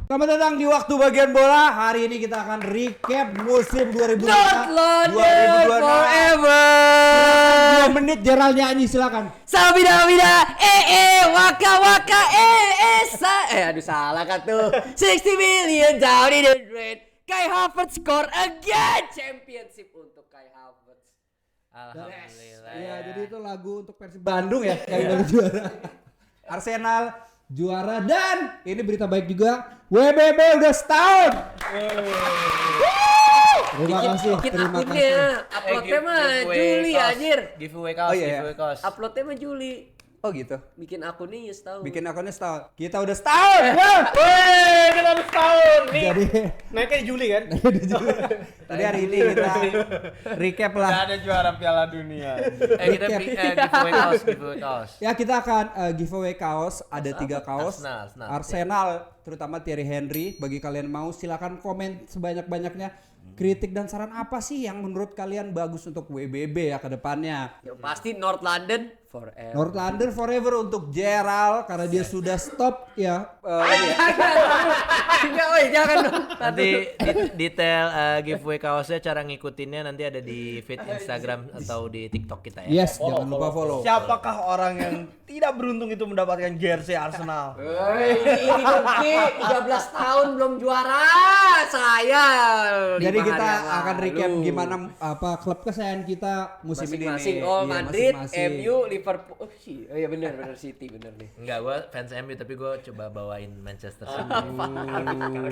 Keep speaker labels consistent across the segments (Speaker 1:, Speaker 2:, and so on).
Speaker 1: Selamat datang di waktu bagian bola. Hari ini kita akan recap musim 2025.
Speaker 2: Not London forever.
Speaker 1: 2 menit Gerald nyanyi silakan.
Speaker 2: Sabida waka waka aduh salah kan tuh. 60 million down in the drain. Kai Havertz score again. Championship untuk Kai Havertz.
Speaker 3: Alhamdulillah.
Speaker 1: Iya, jadi itu lagu untuk Persib Bandung ya yang baru juara. Arsenal juara dan ini berita baik juga. WBB udah setahun. Terima kasih.
Speaker 2: Uploadnya mah Juli anjir.
Speaker 3: Giveaway kaos, giveaway kaos.
Speaker 2: Uploadnya mah Juli.
Speaker 1: Oh gitu.
Speaker 2: Bikin akunnya ya setahun.
Speaker 1: Bikin akunnya setahun. Kita udah setahun.
Speaker 3: Wih, kita udah setahun nih.
Speaker 1: Jadi
Speaker 3: Naiknya di Juli kan?
Speaker 1: tadi hari ini kita recap lah.
Speaker 3: Gak ada juara Piala Dunia. Kita giveaway kaos.
Speaker 1: Ya kita akan giveaway kaos. Ada 3 kaos.
Speaker 3: Arsenal.
Speaker 1: Terutama Thierry Henry. Bagi kalian mau silakan komen sebanyak-banyaknya. Kritik dan saran apa sih yang menurut kalian bagus untuk WBB ya ke depannya?
Speaker 2: Ya, pasti North London forever.
Speaker 1: North London forever untuk Gerald karena dia sudah stop ya.
Speaker 2: Jangan dong.
Speaker 3: Nanti detail giveaway kaosnya, cara ngikutinnya nanti ada di feed Instagram atau di TikTok kita ya.
Speaker 1: Yes, jangan lupa follow.
Speaker 4: Siapakah orang yang tidak beruntung itu mendapatkan jersey Arsenal?
Speaker 2: Ini Turki 13 tahun belum juara. Saya.
Speaker 1: Jadi
Speaker 2: 5
Speaker 1: kita
Speaker 2: hari yang
Speaker 1: akan recap
Speaker 2: lalu.
Speaker 1: gimana apa klub kesayangan kita musim ini.
Speaker 2: Masing-masing.
Speaker 1: nih.
Speaker 2: Oh,
Speaker 1: Iya,
Speaker 2: Madrid,
Speaker 1: masing-masing.
Speaker 2: MU, Liverpool. Oh iya benar City benar nih.
Speaker 3: Enggak, gue fans MU tapi gue coba bawain Manchester City.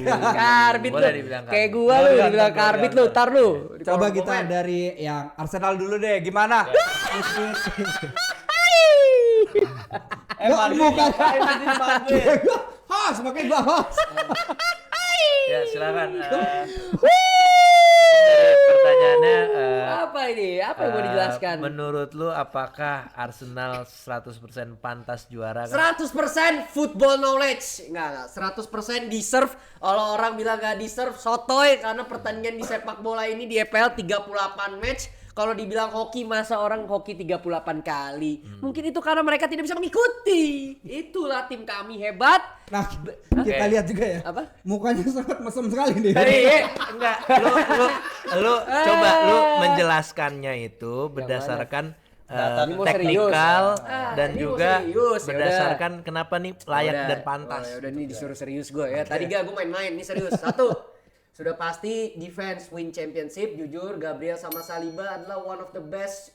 Speaker 2: Karbit
Speaker 3: Boleh
Speaker 2: lu.
Speaker 3: dibilang
Speaker 2: Kayak
Speaker 3: karbit.
Speaker 2: gua lu dibilang karbit lu, tar lu. Di
Speaker 1: Coba
Speaker 2: kolom
Speaker 1: kita
Speaker 2: komen.
Speaker 1: dari yang Arsenal dulu deh, gimana? Bukan. Host, makanya gua host.
Speaker 3: Ya, silakan. Pertanyaannya
Speaker 2: Apa ini? Apa yang mau dijelaskan?
Speaker 3: menurut lu apakah Arsenal 100% pantas juara kan?
Speaker 2: 100% football knowledge. Enggak. 100% deserve. Kalau orang bilang enggak deserve, sotoy karena pertandingan di sepak bola ini di EPL 38 match. Kalau dibilang hoki, masa orang hoki 38 kali? Mungkin itu karena mereka tidak bisa mengikuti. Itulah tim kami hebat.
Speaker 1: Nah, kita lihat juga ya.
Speaker 2: Apa?
Speaker 1: Mukanya sangat mesem sekali nih.
Speaker 3: Enggak, lu coba lu menjelaskannya itu berdasarkan
Speaker 2: Ini mau
Speaker 3: teknikal
Speaker 2: serius.
Speaker 3: dan
Speaker 2: Ini mau
Speaker 3: juga
Speaker 2: serius, ya
Speaker 3: berdasarkan kenapa nih layak
Speaker 2: Udah,
Speaker 3: dan pantas.
Speaker 2: udah ini disuruh serius gue ya. Tadi gak gue main-main, ini serius. 1. Sudah pasti defense win championship. Jujur Gabriel sama Saliba adalah one of the best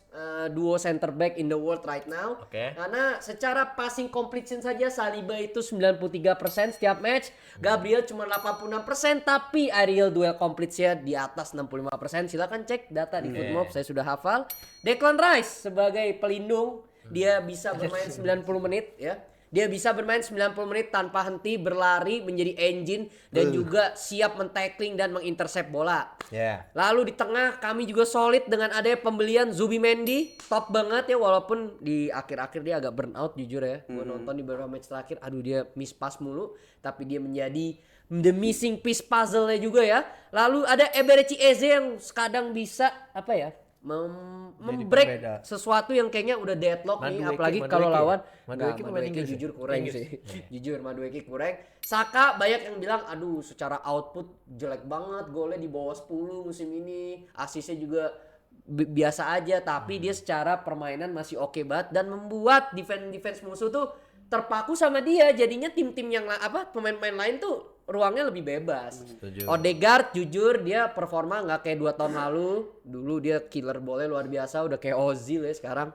Speaker 2: duo center back in the world right now.
Speaker 3: Oke.
Speaker 2: Karena secara passing completion saja Saliba itu 93% setiap match. Gabriel cuma 86%, tapi aerial duel complete-nya di atas 65%. Silakan cek data di Footmob, saya sudah hafal. Declan Rice sebagai pelindung, dia bisa bermain 90 menit ya. Dia bisa bermain 90 menit tanpa henti, berlari, menjadi engine dan juga siap men-tackling dan mengintercept bola.
Speaker 3: Ya.
Speaker 2: Lalu di tengah kami juga solid dengan adanya pembelian Zubimendi, top banget ya walaupun di akhir-akhir dia agak burn out jujur ya. Gue nonton di beberapa match terakhir, aduh dia miss pass mulu, tapi dia menjadi the missing piece puzzle-nya juga ya. Lalu ada Eberechi Eze yang kadang bisa apa ya? Membreak sesuatu yang kayaknya udah deadlock nih, apalagi kalau lawan Madueke jujur kurang sih. Jujur Madueke kurang. Saka banyak yang bilang aduh secara output jelek banget, golnya di bawah 10 musim ini, asisnya juga biasa aja, tapi dia secara permainan masih oke banget dan membuat defense musuh tuh terpaku sama dia, jadinya tim-tim yang pemain-pemain lain tuh ruangnya lebih bebas.
Speaker 3: Setuju.
Speaker 2: Odegaard jujur dia performa nggak kayak 2 tahun lalu. Dulu dia killer boleh luar biasa, udah kayak Ozil ya sekarang.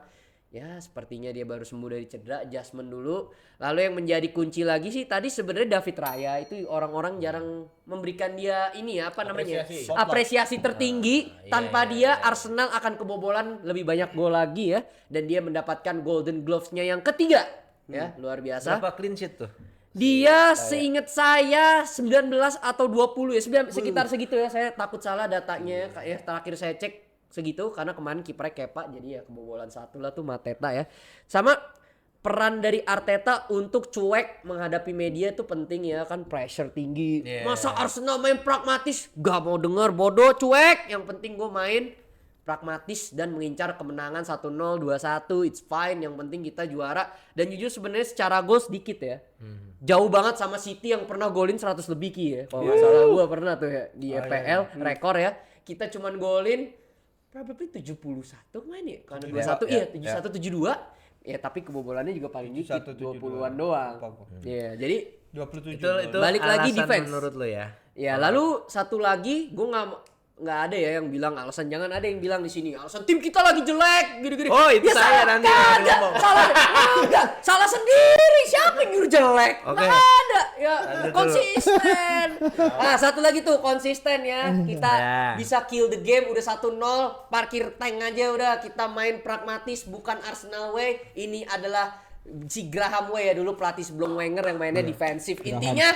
Speaker 2: Ya sepertinya dia baru sembuh dari cedera, adjustment dulu. Lalu yang menjadi kunci lagi sih tadi sebenarnya David Raya itu orang-orang jarang memberikan dia ini ya apa namanya? Apresiasi tertinggi. Tanpa dia Arsenal akan kebobolan lebih banyak gol lagi ya, dan dia mendapatkan Golden Gloves-nya yang ketiga. Ya, luar biasa.
Speaker 3: Berapa clean sheet tuh?
Speaker 2: Dia seingat saya 19 atau 20 ya, sekitar segitu ya. Saya takut salah datanya ya, terakhir saya cek segitu karena kemarin kipernya Kepa, jadi ya kebobolan 1 lah tuh Mateta ya. Sama peran dari Arteta untuk cuek menghadapi media itu penting ya kan, pressure tinggi. Masa Arsenal main pragmatis? Gak mau denger, bodoh, cuek. Yang penting gue main pragmatis dan mengincar kemenangan 1-0, 2-1, it's fine. Yang penting kita juara. Dan jujur sebenarnya secara gol sedikit ya. Jauh banget sama City yang pernah golin 100 lebih Ki ya. Kalau nggak salah gua pernah tuh ya di EPL rekor ya. Kita cuman golin probably 71 main ya. Karena 21 iya 71 72. Ya tapi kebobolannya juga paling dikit 20-an doang. Iya, jadi
Speaker 4: 27.
Speaker 3: Itu
Speaker 2: Balik lagi
Speaker 3: alasan
Speaker 2: defense.
Speaker 3: menurut lo ya.
Speaker 2: ya lalu satu lagi gua nggak ada ya yang bilang alasan, jangan ada yang bilang di sini alasan tim kita lagi jelek gini-gini.
Speaker 3: Oh, itu saya
Speaker 2: salah,
Speaker 3: nanti
Speaker 2: nggak ada,
Speaker 3: ngomong.
Speaker 2: salah sendiri, siapa yang nyuruh jelek?
Speaker 3: Oke.
Speaker 2: Nggak ada ya,
Speaker 3: Lanjut dulu.
Speaker 2: konsisten. Nah satu lagi tuh konsisten ya, kita
Speaker 3: Ya.
Speaker 2: bisa kill the game udah 1-0, parkir tank aja udah, kita main pragmatis bukan Arsenal way. Ini adalah si Graham way ya, dulu pelatih sebelum Wenger yang mainnya defensif. Intinya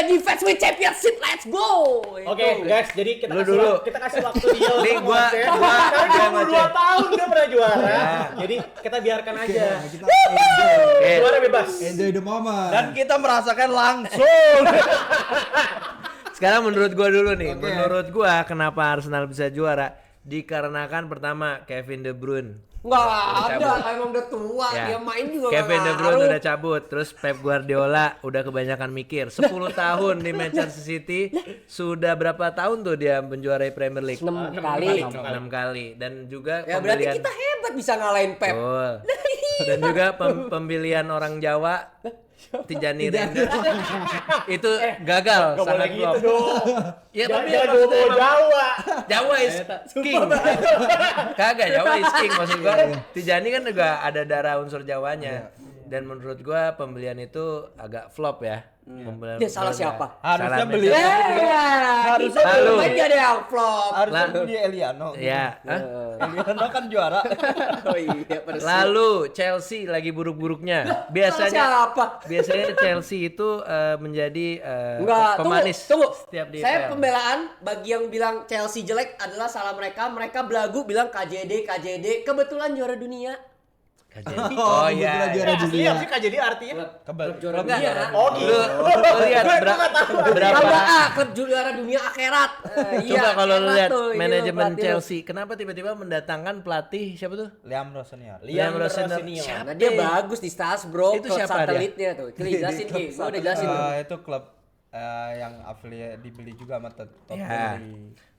Speaker 2: defense with championship, let's go.
Speaker 5: Oke guys, jadi kita
Speaker 3: Lu
Speaker 5: kasih
Speaker 3: dulu.
Speaker 5: kita kasih waktu dia
Speaker 3: Nih,
Speaker 5: untuk
Speaker 3: gua-
Speaker 5: ngoceh.
Speaker 3: gua-
Speaker 5: Karena
Speaker 3: gua
Speaker 5: 22 tahun dia pernah juara.
Speaker 3: Ya.
Speaker 5: Jadi kita biarkan aja.
Speaker 1: Kita enjoy.
Speaker 3: Oke.
Speaker 5: Juara bebas.
Speaker 1: Enjoy the moment.
Speaker 4: Dan kita merasakan langsung.
Speaker 3: Sekarang menurut gua dulu nih.
Speaker 1: Oke.
Speaker 3: Menurut gua kenapa Arsenal bisa juara? Dikarenakan pertama Kevin De Bruyne.
Speaker 2: Nggak ada, emang udah tua,
Speaker 3: Ya.
Speaker 2: dia main juga
Speaker 3: Kevin De
Speaker 2: nggak
Speaker 3: Bruyne
Speaker 2: ngaruh.
Speaker 3: udah cabut, terus Pep Guardiola udah kebanyakan mikir. 10 tahun di Manchester City, sudah berapa tahun tuh dia menjuarai Premier League?
Speaker 2: 6 kali.
Speaker 3: 6 kali. Dan juga
Speaker 2: Ya berarti
Speaker 3: pembelian
Speaker 2: kita hebat bisa ngalahin Pep.
Speaker 3: Betul. Dan juga pemilihan orang Jawa Tijani Render itu gagal,
Speaker 5: Gak
Speaker 3: sangat
Speaker 5: boleh
Speaker 3: flop.
Speaker 5: gitu dong.
Speaker 3: Ya
Speaker 5: Jangan
Speaker 3: tapi
Speaker 5: jangan
Speaker 3: maksudnya
Speaker 5: bawa
Speaker 3: emang
Speaker 5: Jawa.
Speaker 3: Jawa is king. Kagak, Jawa is king maksud gua. Tijani kan juga ada darah unsur Jawanya. Dan menurut gua pembelian itu agak flop ya. Pembelian-
Speaker 2: Dia salah
Speaker 3: pembelian-
Speaker 2: siapa?
Speaker 4: Harusnya
Speaker 3: Salah
Speaker 4: beli.
Speaker 2: Harusnya
Speaker 3: Lalu.
Speaker 2: belum aja ada yang flop.
Speaker 4: Harusnya
Speaker 3: Lah.
Speaker 4: beli Eliano.
Speaker 3: Ya, hah?
Speaker 4: Eliano kan juara.
Speaker 2: Oh iya, Persis.
Speaker 3: Lalu Chelsea lagi buruk-buruknya.
Speaker 2: Salah
Speaker 3: Biasanya
Speaker 2: siapa?
Speaker 3: biasanya Chelsea itu menjadi
Speaker 2: Enggak,
Speaker 3: pemanis
Speaker 2: tunggu.
Speaker 3: setiap di
Speaker 2: Saya
Speaker 3: EPL.
Speaker 2: pembelaan bagi yang bilang Chelsea jelek adalah salah mereka. Mereka belagu bilang KJD. Kebetulan juara dunia.
Speaker 3: KJD.
Speaker 1: Oh,
Speaker 3: Oh iya.
Speaker 1: kebetulan juara
Speaker 5: Asli
Speaker 1: dunia.
Speaker 5: apa sih Kak jadi artinya?
Speaker 2: Klub juara
Speaker 3: Enggak.
Speaker 2: dunia.
Speaker 5: Oh
Speaker 3: Lu,
Speaker 5: gitu.
Speaker 3: lu lihat berapa
Speaker 2: Tambah A, klub juara dunia akhirat.
Speaker 3: coba kalau lu lihat
Speaker 2: tuh, ini
Speaker 3: manajemen
Speaker 2: pelatih lu.
Speaker 3: Chelsea, kenapa tiba-tiba mendatangkan pelatih siapa tuh?
Speaker 4: Liam Rossinier.
Speaker 3: Liam Rossinier.
Speaker 5: Rossinier.
Speaker 3: Siapa?
Speaker 2: Nah, dia bagus di Strasbourg,
Speaker 3: Itu
Speaker 2: klub
Speaker 3: siapa dia?
Speaker 2: satelitnya tuh. Itu jelasin Ki, gua udah jelasin.
Speaker 4: Itu klub yang afiliat dibeli juga sama
Speaker 3: Ya.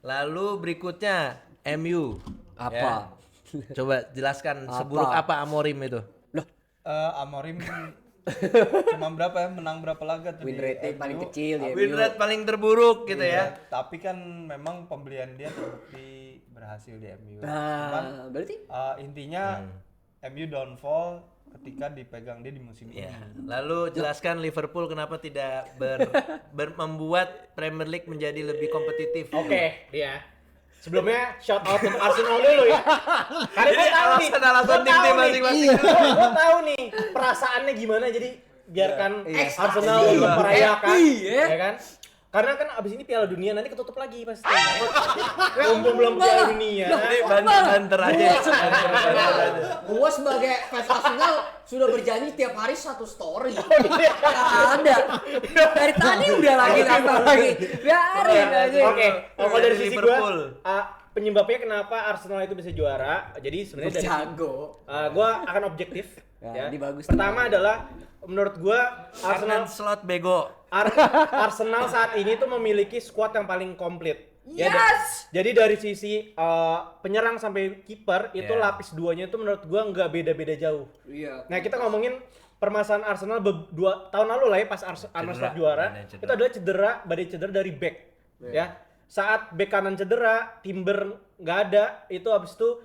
Speaker 3: Lalu berikutnya MU.
Speaker 2: Apa?
Speaker 3: Ya. Coba jelaskan seburuk apa Amorim itu?
Speaker 4: Amorim cuma berapa ya, menang berapa laga tuh
Speaker 2: Win
Speaker 4: di
Speaker 2: rate
Speaker 4: MU.
Speaker 2: paling kecil ya.
Speaker 3: Win rate paling terburuk gitu ya.
Speaker 4: Tapi kan memang pembelian dia terbukti berhasil di MU. Cuman
Speaker 2: Nah, berarti
Speaker 4: intinya MU downfall ketika dipegang dia di musim ini.
Speaker 3: Ya. Lalu jelaskan Liverpool kenapa tidak membuat Premier League menjadi lebih kompetitif.
Speaker 5: Oke, dia. Sebelumnya shout out untuk Arsenal dulu ya. Karena gue tahu nih.
Speaker 3: alasan
Speaker 5: gua
Speaker 3: tim
Speaker 5: tahu nih.
Speaker 3: masing-masing.
Speaker 5: Gue tahu nih perasaannya gimana, jadi biarkan Arsenal
Speaker 2: Iya.
Speaker 5: untuk merayakan,
Speaker 2: Iya.
Speaker 5: ya kan? Karena kan abis ini Piala Dunia nanti ketutup lagi pasti. Mumpung belum Piala Dunia.
Speaker 3: Ini banter aja.
Speaker 2: gua sebagai fans Arsenal sudah berjanji tiap hari satu story. Nggak ada. Dari tadi udah lagi nambah lagi. Biarin aja.
Speaker 5: Oke, kalau dari sisi
Speaker 3: Liverpool.
Speaker 5: gua, penyebabnya kenapa Arsenal itu bisa juara. Jadi sebenarnya dari
Speaker 2: Jago.
Speaker 5: gua akan objektif.
Speaker 2: Ya, ini bagus.
Speaker 5: Pertama adalah menurut gua
Speaker 3: Arsenal
Speaker 5: Arsenal
Speaker 3: slot bego.
Speaker 5: Arsenal saat ini tuh memiliki skuad yang paling komplit. Ya,
Speaker 2: Yes!
Speaker 5: jadi dari sisi penyerang sampai kiper itu
Speaker 3: Yeah.
Speaker 5: lapis duanya itu menurut gua nggak beda-beda jauh.
Speaker 2: Iya.
Speaker 5: Nah kita ngomongin permasalahan Arsenal 2 tahun lalu lah ya pas Arsenal
Speaker 3: Cedera.
Speaker 5: juara
Speaker 3: Badai cedera.
Speaker 5: itu adalah badai cedera dari back ya. Saat back kanan cedera, Timber nggak ada, itu habis itu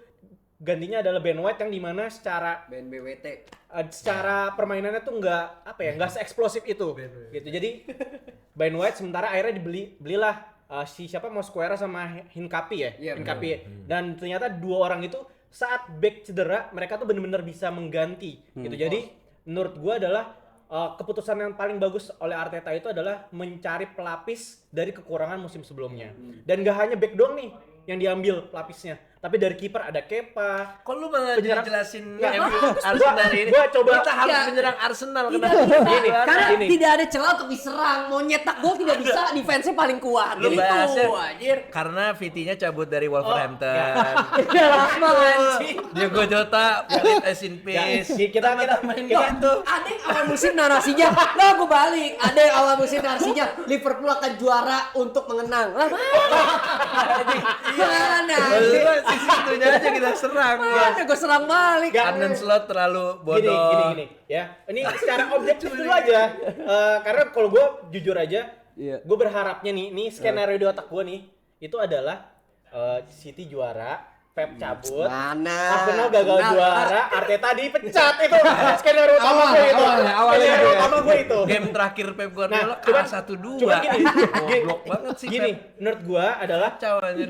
Speaker 5: gantinya adalah Ben White yang dimana secara
Speaker 2: BNBWT.
Speaker 5: secara permainannya tuh nggak nggak seeksplosif itu gitu. Jadi Ben White sementara akhirnya belilah si siapa Mosquera sama Hincapi ya.
Speaker 2: Iya,
Speaker 5: Hincapi ya. Dan ternyata dua orang itu saat back cedera mereka tuh benar-benar bisa mengganti gitu. Jadi menurut gua adalah keputusan yang paling bagus oleh Arteta itu adalah mencari pelapis dari kekurangan musim sebelumnya. Dan gak hanya back doang nih yang diambil pelapisnya. Tapi dari kiper ada Kepa.
Speaker 3: Kok lu malah
Speaker 5: Penyerang-
Speaker 3: jelasin
Speaker 5: Ya,
Speaker 3: MU
Speaker 5: bagus.
Speaker 3: Arsenal ini?
Speaker 5: Gua coba-
Speaker 3: Kita harus
Speaker 2: Ya.
Speaker 3: menyerang Arsenal
Speaker 2: Tidak
Speaker 3: kenapa?
Speaker 2: bisa.
Speaker 5: Gini,
Speaker 2: Karena
Speaker 5: gini.
Speaker 2: tidak ada celah untuk diserang. Mau nyetak gol tidak bisa, defense-nya paling kuat.
Speaker 3: Lu
Speaker 2: Gitu,
Speaker 3: bahasnya
Speaker 2: anjir.
Speaker 3: karena VT-nya cabut dari Wolverhampton.
Speaker 2: Ya lama anjing.
Speaker 3: Diego Jota, Pulisic as in
Speaker 5: Ya,
Speaker 3: peace.
Speaker 5: kita
Speaker 3: main
Speaker 5: kita
Speaker 3: gitu.
Speaker 2: Ada yang awal musim narasinya, lah gue balik. Ada yang awal musim narasinya, Liverpool akan juara untuk mengenang. Lah mana?
Speaker 3: Lu sisi itunya aja kita serang.
Speaker 2: Mana gue serang balik?
Speaker 5: Gak.
Speaker 3: Arnen Slot terlalu
Speaker 5: gini,
Speaker 3: bodoh.
Speaker 5: gini ya. Ini secara objektif dulu aja. Karena kalau gue jujur aja,
Speaker 2: Iya.
Speaker 5: gue berharapnya nih skenario di otak gue nih itu adalah City juara, Pep cabut,
Speaker 2: Mana?
Speaker 5: Arsenal gagal
Speaker 2: Nah,
Speaker 5: juara, Arteta dipecat itu skenario utama gue itu.
Speaker 1: Awalnya
Speaker 5: Skenario
Speaker 1: gitu ya.
Speaker 5: utama gue itu.
Speaker 3: Game terakhir Pep Guardiola
Speaker 5: Nah, cuman-
Speaker 3: kalah 1-2.
Speaker 5: cuman gini,
Speaker 3: Goblok banget sih
Speaker 5: Gini,
Speaker 3: Pep.
Speaker 5: menurut gue adalah
Speaker 3: Kacau anjir.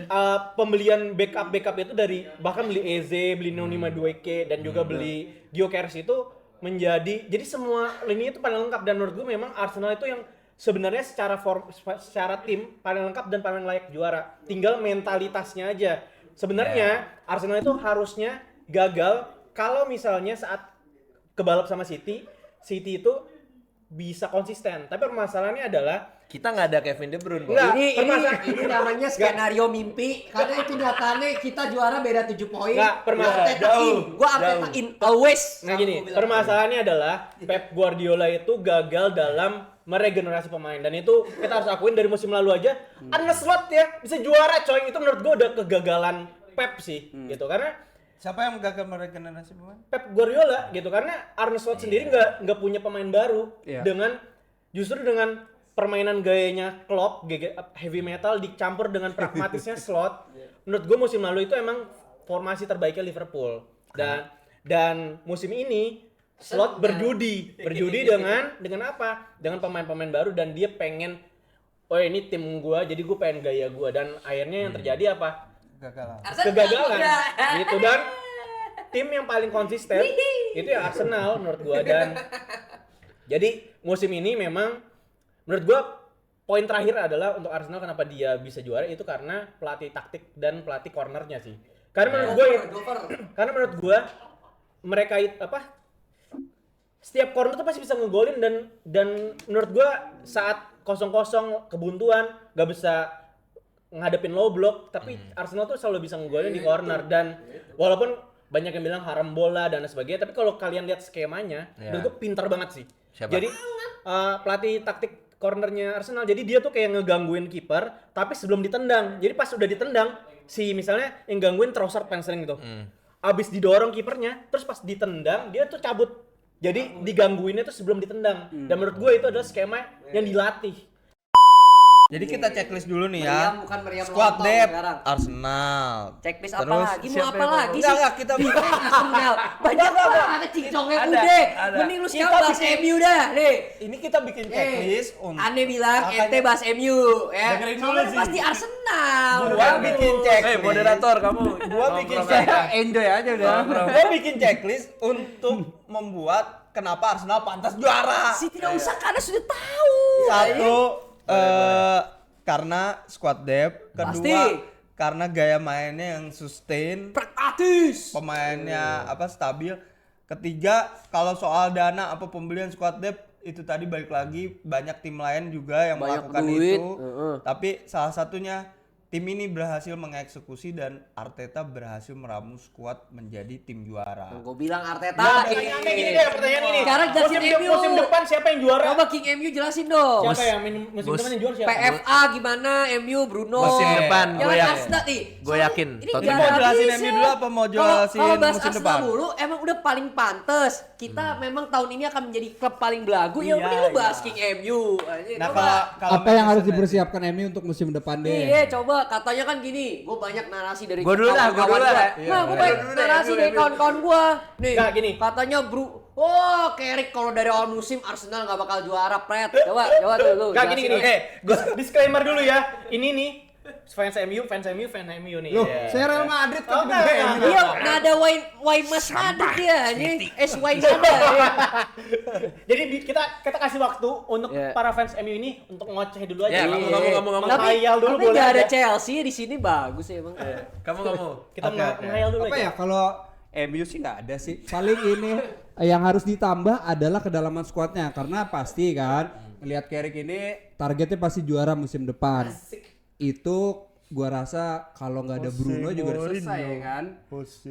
Speaker 5: pembelian backup itu dari bahkan beli Eze, beli Noni Madueke dan juga beli Gyökeres itu menjadi jadi semua lini itu paling lengkap dan menurut gue memang Arsenal itu yang sebenarnya secara tim paling lengkap dan paling layak juara. Tinggal mentalitasnya aja. Sebenarnya Arsenal itu harusnya gagal kalau misalnya saat kebalap sama City itu bisa konsisten. Tapi permasalahannya adalah
Speaker 3: Kita nggak ada Kevin De Bruyne. Bos.
Speaker 5: Enggak.
Speaker 2: Ini namanya skenario mimpi karena itu nyatanya kita juara beda 7 poin.
Speaker 5: Nggak,
Speaker 2: Gua Arteta in always.
Speaker 5: Nah gini, permasalahannya adalah Pep Guardiola itu gagal dalam meregenerasi pemain dan itu kita harus akuin dari musim lalu aja Arne Slot ya bisa juara coy, itu menurut gue udah kegagalan Pep sih gitu karena
Speaker 4: Siapa yang gagal meregenerasi pemain?
Speaker 5: Pep Guardiola gitu karena Arne Slot sendiri nggak punya pemain baru justru dengan permainan gayanya Klopp heavy metal dicampur dengan pragmatisnya Slot. Menurut gue musim lalu itu emang formasi terbaiknya Liverpool dan musim ini Slot berjudi dengan apa? Dengan pemain-pemain baru dan dia pengen oh ini tim gua jadi gua pengen gaya gua dan akhirnya yang terjadi apa?
Speaker 4: Gagalan.
Speaker 5: Kegagalan gitu dan tim yang paling konsisten itu ya Arsenal menurut gua dan jadi musim ini memang menurut gua poin terakhir adalah untuk Arsenal kenapa dia bisa juara itu karena pelatih taktik dan pelatih cornernya sih. Karena menurut gua mereka setiap corner tuh pasti bisa ngegolin dan menurut gua saat 0-0 kebuntuan gak bisa ngadepin low block tapi Arsenal tuh selalu bisa ngegolin di corner dan walaupun banyak yang bilang haram bola dan sebagainya tapi kalau kalian lihat skemanya menurut gua pintar banget sih.
Speaker 3: Siapa?
Speaker 5: Jadi pelatih taktik cornernya Arsenal jadi dia tuh kayak ngegangguin kiper tapi sebelum ditendang. Jadi pas udah ditendang si misalnya yang gangguin Trossard penseling gitu. Abis didorong kipernya terus pas ditendang dia tuh cabut. Jadi digangguinnya tuh sebelum ditendang. Dan menurut gue itu adalah skema yang dilatih.
Speaker 4: Jadi kita checklist dulu nih
Speaker 2: Meriam,
Speaker 4: ya.
Speaker 2: bukan meriam
Speaker 4: Squad
Speaker 2: lontong
Speaker 4: depth
Speaker 2: sekarang.
Speaker 4: Arsenal.
Speaker 2: Checklist apa
Speaker 4: Terus
Speaker 2: lagi? Mau
Speaker 3: siapa
Speaker 2: apa
Speaker 3: yang
Speaker 2: lagi sih?
Speaker 4: Enggak, kita
Speaker 2: Arsenal. Banyak banget cincongnya
Speaker 3: Ada,
Speaker 2: udah.
Speaker 3: ada.
Speaker 2: Mending lu sekarang bahas MU dah. Nih.
Speaker 4: ini kita bikin checklist untuk
Speaker 2: Aneh bilang
Speaker 4: Makanya-
Speaker 2: ente bahas MU ya.
Speaker 4: Dengerin dulu
Speaker 2: Soalnya
Speaker 4: sih.
Speaker 2: pasti Arsenal.
Speaker 4: gua bikin checklist.
Speaker 3: moderator kamu.
Speaker 4: Gua bikin
Speaker 3: Nongkrong
Speaker 4: checklist.
Speaker 3: aja.
Speaker 1: Enjoy aja udah.
Speaker 4: Gua bikin checklist untuk membuat kenapa Arsenal pantas juara.
Speaker 2: Sih tidak usah karena sudah tahu.
Speaker 4: Satu karena squad depth, kedua
Speaker 2: Pasti.
Speaker 4: karena gaya mainnya yang sustain,
Speaker 2: Pragmatis.
Speaker 4: pemainnya stabil. Ketiga, kalau soal dana apa pembelian squad depth itu tadi balik lagi banyak tim lain juga yang
Speaker 2: Banyak
Speaker 4: melakukan
Speaker 2: duit,
Speaker 4: itu. Tapi salah satunya tim ini berhasil mengeksekusi dan Arteta berhasil meramu skuad menjadi tim juara.
Speaker 2: Gue bilang Arteta.
Speaker 5: Pertanyaan gini deh, pertanyaan ini.
Speaker 2: Sekarang jelasin MU.
Speaker 5: Musim depan siapa yang juara?
Speaker 2: Coba King MU jelasin dong.
Speaker 5: Siapa yang musim depan yang juara siapa?
Speaker 2: PFA gimana? MU Bruno.
Speaker 3: Musim depan,
Speaker 2: Jangan
Speaker 3: gue yakin.
Speaker 2: Arsenal nih.
Speaker 3: Gue yakin.
Speaker 2: Ini
Speaker 3: Tottenham.
Speaker 2: nggak
Speaker 4: Mau jelasin
Speaker 2: bisa.
Speaker 4: MU dulu apa mau
Speaker 2: Kalau
Speaker 4: jelasin
Speaker 2: bahas
Speaker 4: musim
Speaker 2: Arsenal
Speaker 4: depan?
Speaker 2: dulu emang udah paling pantes. Kita memang tahun ini akan menjadi klub paling belagu. Ya mending lu bahas King MU.
Speaker 4: Nah,
Speaker 2: Coba.
Speaker 4: kalau
Speaker 1: Apa yang harus dipersiapkan MU untuk musim depan deh?
Speaker 2: Iya, coba katanya kan gini, gue banyak narasi dari
Speaker 3: Gua dulu dah, gua
Speaker 2: kawan-kawan
Speaker 3: dulu dah.
Speaker 2: gua. Nah, gue
Speaker 3: Iya,
Speaker 2: banyak
Speaker 3: gua dulu deh,
Speaker 2: narasi
Speaker 3: MU,
Speaker 2: dari
Speaker 3: MU.
Speaker 2: kawan-kawan gue. Nih,
Speaker 5: Nggak, gini.
Speaker 2: katanya Carrick kalau dari awal musim Arsenal nggak bakal juara, Pret. Coba tuh lu.
Speaker 5: Gak gini.
Speaker 2: jelasin.
Speaker 5: Disclaimer dulu ya. Ini nih fans MU nih.
Speaker 1: Loh,
Speaker 5: Iya.
Speaker 1: saya Real Madrid
Speaker 5: Oh,
Speaker 1: kan
Speaker 5: enggak,
Speaker 1: juga
Speaker 5: enggak.
Speaker 1: MU.
Speaker 2: Dia nggak ada wine mas Madrid dia, ini wine ada. Ya.
Speaker 5: Jadi kita kasih waktu untuk
Speaker 2: Iya.
Speaker 5: para fans MU ini untuk ngoceh dulu aja.
Speaker 3: Ya, kamu.
Speaker 5: Menghayal dulu
Speaker 2: tapi
Speaker 5: boleh
Speaker 2: nggak ada
Speaker 5: aja.
Speaker 2: Chelsea di sini bagus ya emang.
Speaker 3: Kamu.
Speaker 5: Kita
Speaker 4: Oke.
Speaker 5: menghayal dulu
Speaker 1: Apa
Speaker 5: aja.
Speaker 1: ya kalau MU sih nggak ada sih. Paling ini yang harus ditambah adalah kedalaman skuadnya karena pasti kan lihat Carrick ini targetnya pasti juara musim depan. Itu gua rasa kalau nggak ada Bruno juga udah selesai ya kan.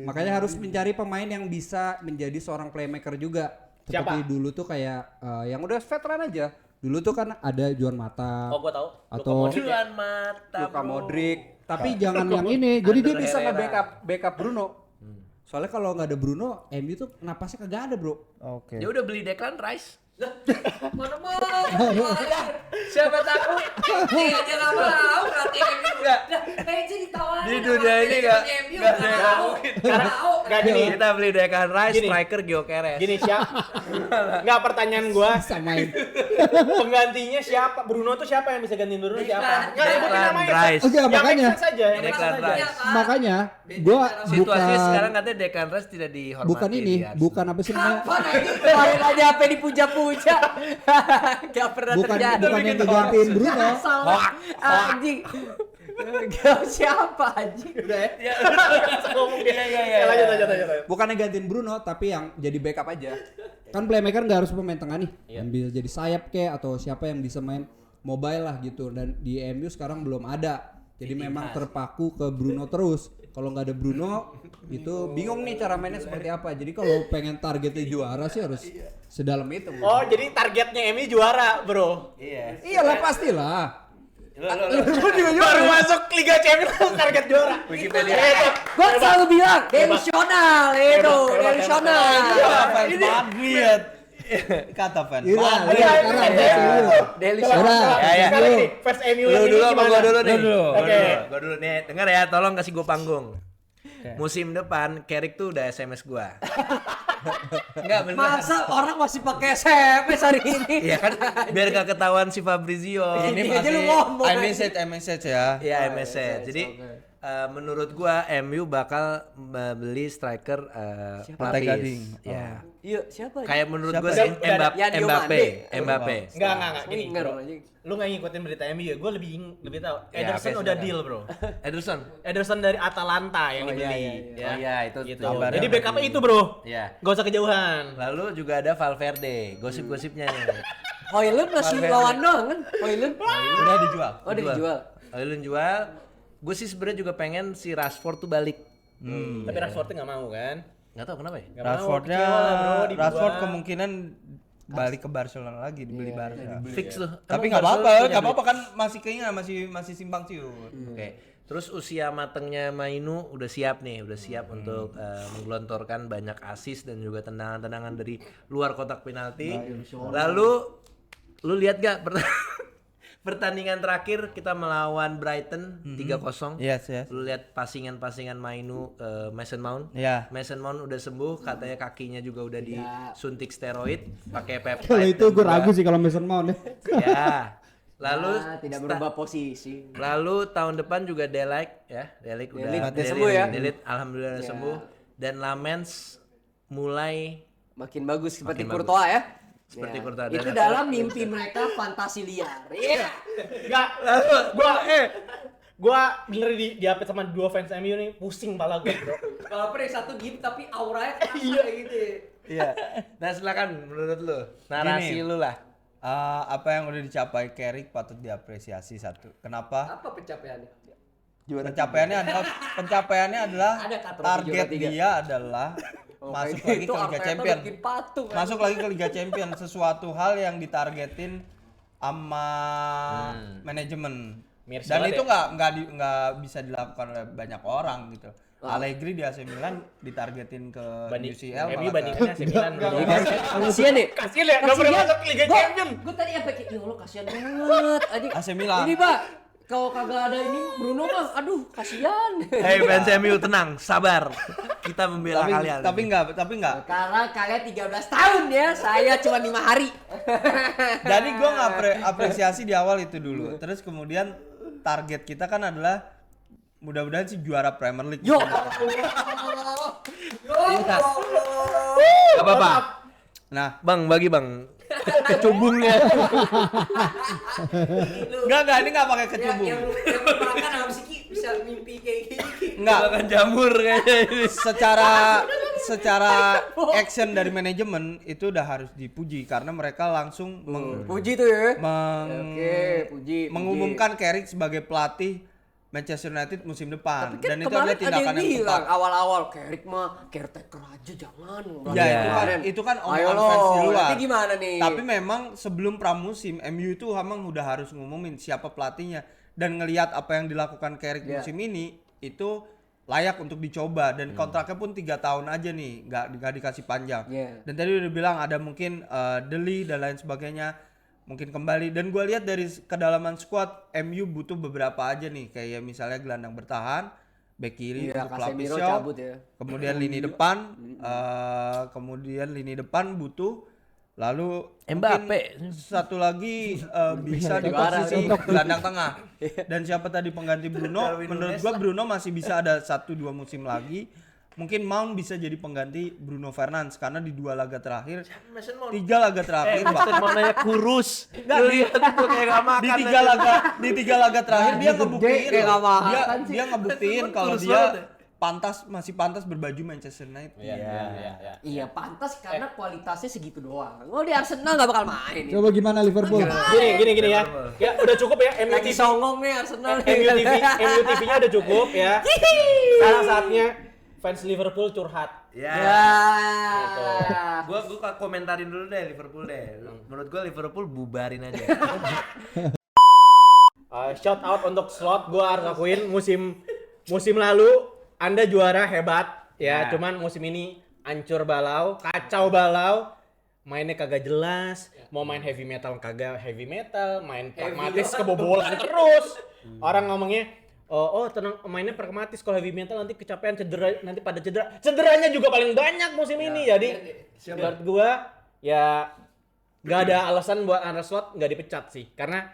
Speaker 1: Makanya harus mencari pemain yang bisa menjadi seorang playmaker juga. Seperti
Speaker 5: Siapa?
Speaker 1: dulu tuh kayak yang udah veteran aja. Dulu tuh kan ada Juan Mata.
Speaker 5: Oh, gua tahu.
Speaker 1: Atau
Speaker 3: Juan mata.
Speaker 1: Luka Modric. Tapi jangan yang ini. Jadi dia
Speaker 3: Ander
Speaker 1: bisa
Speaker 3: Herrera.
Speaker 1: nge-backup Bruno. Soalnya kalau nggak ada Bruno, MU tuh napasnya kagak ada, Bro.
Speaker 4: Oke.
Speaker 3: Dia udah beli Declan Rice.
Speaker 2: Mana mau? Siapa tahu? Dia aja nggak mau nanti MU nggak. Aja ditawarin.
Speaker 3: Di dunia ini nggak
Speaker 2: tahu. Nggak tahu.
Speaker 5: Enggak gini.
Speaker 3: Kita beli Declan Rice,
Speaker 5: Gini.
Speaker 3: striker Gyökeres.
Speaker 5: Gini siapa? Enggak, pertanyaan gua.
Speaker 1: Samain.
Speaker 5: Penggantinya siapa? Bruno tuh siapa yang bisa gantiin Bruno siapa? Enggak sebutin
Speaker 3: Declan
Speaker 5: namanya.
Speaker 3: Rice.
Speaker 1: Oke,
Speaker 5: Yang
Speaker 1: makanya.
Speaker 5: make sense aja, yang make
Speaker 3: Declan
Speaker 5: sense aja.
Speaker 3: Rice.
Speaker 1: Makanya gua
Speaker 3: Situasi
Speaker 1: bukan
Speaker 3: sekarang katanya Declan Rice tidak dihormati.
Speaker 1: bukan ini,
Speaker 3: di Arsenal.
Speaker 1: bukan apa sih namanya?
Speaker 2: Kapan aja kemarin aja apa dipuja-puja. Gak pernah
Speaker 1: Bukan
Speaker 2: terjadi.
Speaker 1: bukan yang ngegantiin Bruno.
Speaker 2: Salah. Anjing. Gak siapa anjing. Udah ya.
Speaker 5: Ya, lanjut.
Speaker 1: Bukan yang gantiin Bruno, tapi yang jadi backup aja. Kan playmaker nggak harus pemain tengah nih. Yang bisa jadi sayap kayak atau siapa yang bisa main mobile lah gitu. Dan di MU sekarang belum ada. Jadi memang terpaku ke Bruno terus. Kalau nggak ada Bruno, itu bingung nih cara mainnya seperti apa. Jadi kalau pengen targetnya juara sih harus sedalam itu.
Speaker 5: Oh, jadi targetnya MU juara, Bro.
Speaker 3: Iya.
Speaker 1: Iyalah pastilah.
Speaker 5: Baru masuk Liga Champions target juara.
Speaker 3: Wikipedia.
Speaker 2: Gua selalu bilang delusional itu, delusional.
Speaker 4: Lihat. Kata fans.
Speaker 1: Iya,
Speaker 5: Iya,
Speaker 1: iya,
Speaker 5: iya,
Speaker 1: sekarang
Speaker 5: iya.
Speaker 1: serius.
Speaker 2: Delusional.
Speaker 1: Udah.
Speaker 3: Ya.
Speaker 5: Sekarang ini fans MU
Speaker 3: Lu
Speaker 5: yang ini
Speaker 3: dulu apa
Speaker 5: gimana?
Speaker 3: gua dulu nih?
Speaker 5: Oke.
Speaker 3: Gua dulu nih. Dengar ya, tolong kasih gua panggung. Musim depan Carrick tuh udah SMS gua. Enggak bener.
Speaker 2: Masa orang masih pakai SMS hari ini?
Speaker 3: Iya kan biar gak ketahuan si Fabrizio.
Speaker 2: Ini aja lu ngomong.
Speaker 4: iMessage ya.
Speaker 3: Iya MSC. Jadi menurut gua MU bakal beli striker
Speaker 4: Pantai
Speaker 3: pelapis.
Speaker 4: Gading.
Speaker 3: Ya.
Speaker 2: Iya, siapa?
Speaker 3: Kayak menurut
Speaker 4: Siapa
Speaker 3: gua
Speaker 4: sih?
Speaker 3: sih
Speaker 2: Yan Diomande.
Speaker 3: Mbappe.
Speaker 5: Enggak gini.
Speaker 2: Winger
Speaker 5: Bro.
Speaker 2: anjing.
Speaker 5: Lu enggak ngikutin berita MU ya? Gue lebih tahu.
Speaker 3: Ya,
Speaker 5: Ederson
Speaker 3: oke,
Speaker 5: udah
Speaker 3: silakan.
Speaker 5: deal, Bro.
Speaker 3: Ederson.
Speaker 5: Ederson dari Atalanta yang
Speaker 2: Oh,
Speaker 5: dibeli.
Speaker 2: iya.
Speaker 5: Ya.
Speaker 3: Oh iya itu
Speaker 5: Gitu.
Speaker 3: kabarnya.
Speaker 5: Jadi backupnya itu, Bro.
Speaker 3: Iya.
Speaker 5: Gak usah kejauhan.
Speaker 3: Lalu juga ada Valverde, gosip-gosipnya nih.
Speaker 2: Hoylund masih
Speaker 3: Valverde.
Speaker 2: lawan doang kan? Hoylund.
Speaker 4: Udah dijual.
Speaker 2: Oh, udah dijual.
Speaker 3: Hoylund jual. Gue sih sebenarnya juga pengen si Rashford tuh balik.
Speaker 5: Tapi Rashford nggak mau kan?
Speaker 3: Nggak tahu kenapa ya?
Speaker 5: Nggak mau,
Speaker 4: Rashfordnya,
Speaker 5: kecewa lah, Bro, dibuang.
Speaker 4: Rashford kemungkinan balik ke Barcelona lagi dibeli Barca.
Speaker 3: Fix tuh.
Speaker 4: Tapi
Speaker 3: Emang
Speaker 4: nggak
Speaker 3: Barcelona
Speaker 4: apa-apa,
Speaker 3: punya
Speaker 4: nggak
Speaker 3: duit?
Speaker 4: apa-apa kan masih kayaknya masih simpang siur.
Speaker 3: Oke. Terus usia matengnya Mainu udah siap nih, udah siap untuk menggelontorkan banyak assist dan juga tendangan-tendangan dari luar kotak penalti. Lalu lu lihat gak pertandingan terakhir kita melawan Brighton 3-0.
Speaker 4: Yes.
Speaker 3: Lu lihat passingan-passingan Mainu ke Mason Mount.
Speaker 4: Iya.
Speaker 3: Mason Mount udah sembuh, katanya kakinya juga udah disuntik steroid, pakai peptide.
Speaker 1: Kalau itu
Speaker 3: dan
Speaker 1: gue
Speaker 3: juga-
Speaker 1: ragu sih kalau Mason Mount ya.
Speaker 3: Ya. Lalu
Speaker 2: tidak berubah posisi.
Speaker 3: Lalu tahun depan juga Delic ya, Delic udah
Speaker 2: Udah sembuh ya?
Speaker 3: Delic alhamdulillah udah sembuh dan Lamens mulai
Speaker 2: Makin bagus seperti
Speaker 3: Makin
Speaker 2: Courtois ya.
Speaker 3: seperti
Speaker 2: Ya.
Speaker 3: Courtois.
Speaker 2: Itu
Speaker 3: Dan-
Speaker 2: dalam mimpi mereka fantasi liar. Iya.
Speaker 5: Enggak. Gua bener diapit sama dua fans MU nih, pusing pala gue, Bro.
Speaker 2: Kalau yang satu gitu tapi auranya kerasa kayak gitu. Ya.
Speaker 3: Iya. Nah, silakan menurut lu narasi
Speaker 4: Gini.
Speaker 3: lu lah.
Speaker 4: Apa yang udah dicapai Carrick patut diapresiasi satu. Kenapa?
Speaker 2: Apa pencapaiannya?
Speaker 4: Pencapaiannya adalah
Speaker 2: Ada trofi
Speaker 4: target
Speaker 2: juara 3.
Speaker 4: dia adalah masuk lagi ke Liga Champion. Masuk lagi ke Liga Champion, sesuatu hal yang ditargetin sama manajemen.
Speaker 5: Mirs
Speaker 4: Dan
Speaker 5: banget
Speaker 4: itu
Speaker 5: ya?
Speaker 4: nggak bisa dilakukan oleh banyak orang gitu. Allegri di AC Milan ditargetin ke UCL
Speaker 5: MU
Speaker 4: malah ke-
Speaker 5: bandingkannya AC Milan, Bro.
Speaker 2: Kasian nih.
Speaker 5: Kasian ya, nggak pernah masuk Liga Champion.
Speaker 2: Gue tadi apa kayak, ya Allah kasihan banget. Adik.
Speaker 4: AC Milan.
Speaker 2: Ini Pak, kalau kagak ada ini Bruno mah, aduh kasihan.
Speaker 3: Hey fans MU tenang, sabar. Kita membela kalian.
Speaker 4: tapi enggak.
Speaker 2: Karena kalian 13 tahun ya, saya cuma 5 hari.
Speaker 4: Jadi gua nggak apresiasi di awal itu dulu. Terus kemudian target kita kan adalah mudah-mudahan sih juara Premier League.
Speaker 2: Yo.
Speaker 3: Gak apa-apa.
Speaker 4: Nah,
Speaker 3: Bang, bagi Bang. Kecubungnya.
Speaker 4: enggak ini enggak pakai kecubung.
Speaker 2: Yang makan Ham Siki bisa mimpi kayak gini.
Speaker 4: Enggak.
Speaker 3: Makan jamur kayaknya ini.
Speaker 4: Secara action dari manajemen itu udah harus dipuji karena mereka langsung
Speaker 2: Puji tuh ya. Puji.
Speaker 4: mengumumkan Carrick sebagai pelatih Manchester United musim depan.
Speaker 2: Tapi kan
Speaker 4: Dan itu
Speaker 2: kemarin
Speaker 4: adalah tindakan
Speaker 2: ada
Speaker 4: yang
Speaker 2: yang bilang
Speaker 4: tepat.
Speaker 2: awal-awal Carrick mah caretaker aja jangan.
Speaker 4: Ya
Speaker 2: Kemarin.
Speaker 4: itu kan
Speaker 2: Ayo
Speaker 4: omongan fans di
Speaker 2: lo,
Speaker 4: luar.
Speaker 2: nanti gimana nih?
Speaker 4: Tapi memang sebelum pramusim MU itu memang udah harus ngumumin siapa pelatihnya dan ngelihat apa yang dilakukan Carrick musim ini itu layak untuk dicoba dan kontraknya pun 3 tahun aja nih, nggak dikasih panjang. Dan tadi udah bilang ada mungkin Dele dan lain sebagainya mungkin kembali dan gue lihat dari kedalaman squad MU butuh beberapa aja nih kayak misalnya gelandang bertahan, bek kiri untuk
Speaker 2: Casemiro
Speaker 4: Lapisio,
Speaker 2: cabut ya.
Speaker 4: kemudian lini depan butuh, lalu
Speaker 3: Mbappe.
Speaker 4: mungkin satu lagi bisa di posisi gelandang tengah. Dan siapa tadi pengganti Bruno? Menurut gua Bruno masih bisa ada 1-2 musim lagi. Mungkin Mount bisa jadi pengganti Bruno Fernandes karena di 2 laga terakhir, 3 laga terakhir
Speaker 3: Maksud mau nanya kurus. Lu lihat tuh kayak gak makan.
Speaker 4: di tiga laga terakhir dia ngebuktiin
Speaker 2: kayak
Speaker 4: loh.
Speaker 2: gak makan
Speaker 4: dia ngebuktiin kalau
Speaker 3: Kurus
Speaker 4: dia
Speaker 3: banget
Speaker 4: masih pantas berbaju Manchester United.
Speaker 2: Iya pantas karena kualitasnya segitu doang. Kalau di Arsenal nggak bakal main.
Speaker 1: Coba gimana Liverpool?
Speaker 5: Gini ya. Ya udah cukup ya MU
Speaker 2: Lagi
Speaker 5: TV.
Speaker 2: songong nih Arsenal.
Speaker 5: MU TV-nya udah cukup ya. Sekarang saatnya fans Liverpool curhat.
Speaker 3: Gua komentarin dulu deh Liverpool deh. Menurut gua Liverpool bubarin aja.
Speaker 5: Shout out untuk Slot, gua harus akuin musim lalu Anda juara hebat ya, cuman musim ini hancur balau, kacau balau. Mainnya kagak jelas, mau main heavy metal kagak heavy metal, main pragmatis kebobolan terus. Orang ngomongnya tenang, mainnya pragmatis, kalau heavy metal nanti kecapean cedera, nanti pada cederanya juga paling banyak musim ini. Jadi menurut gua ya nggak ada alasan buat Arne Slot nggak dipecat sih, karena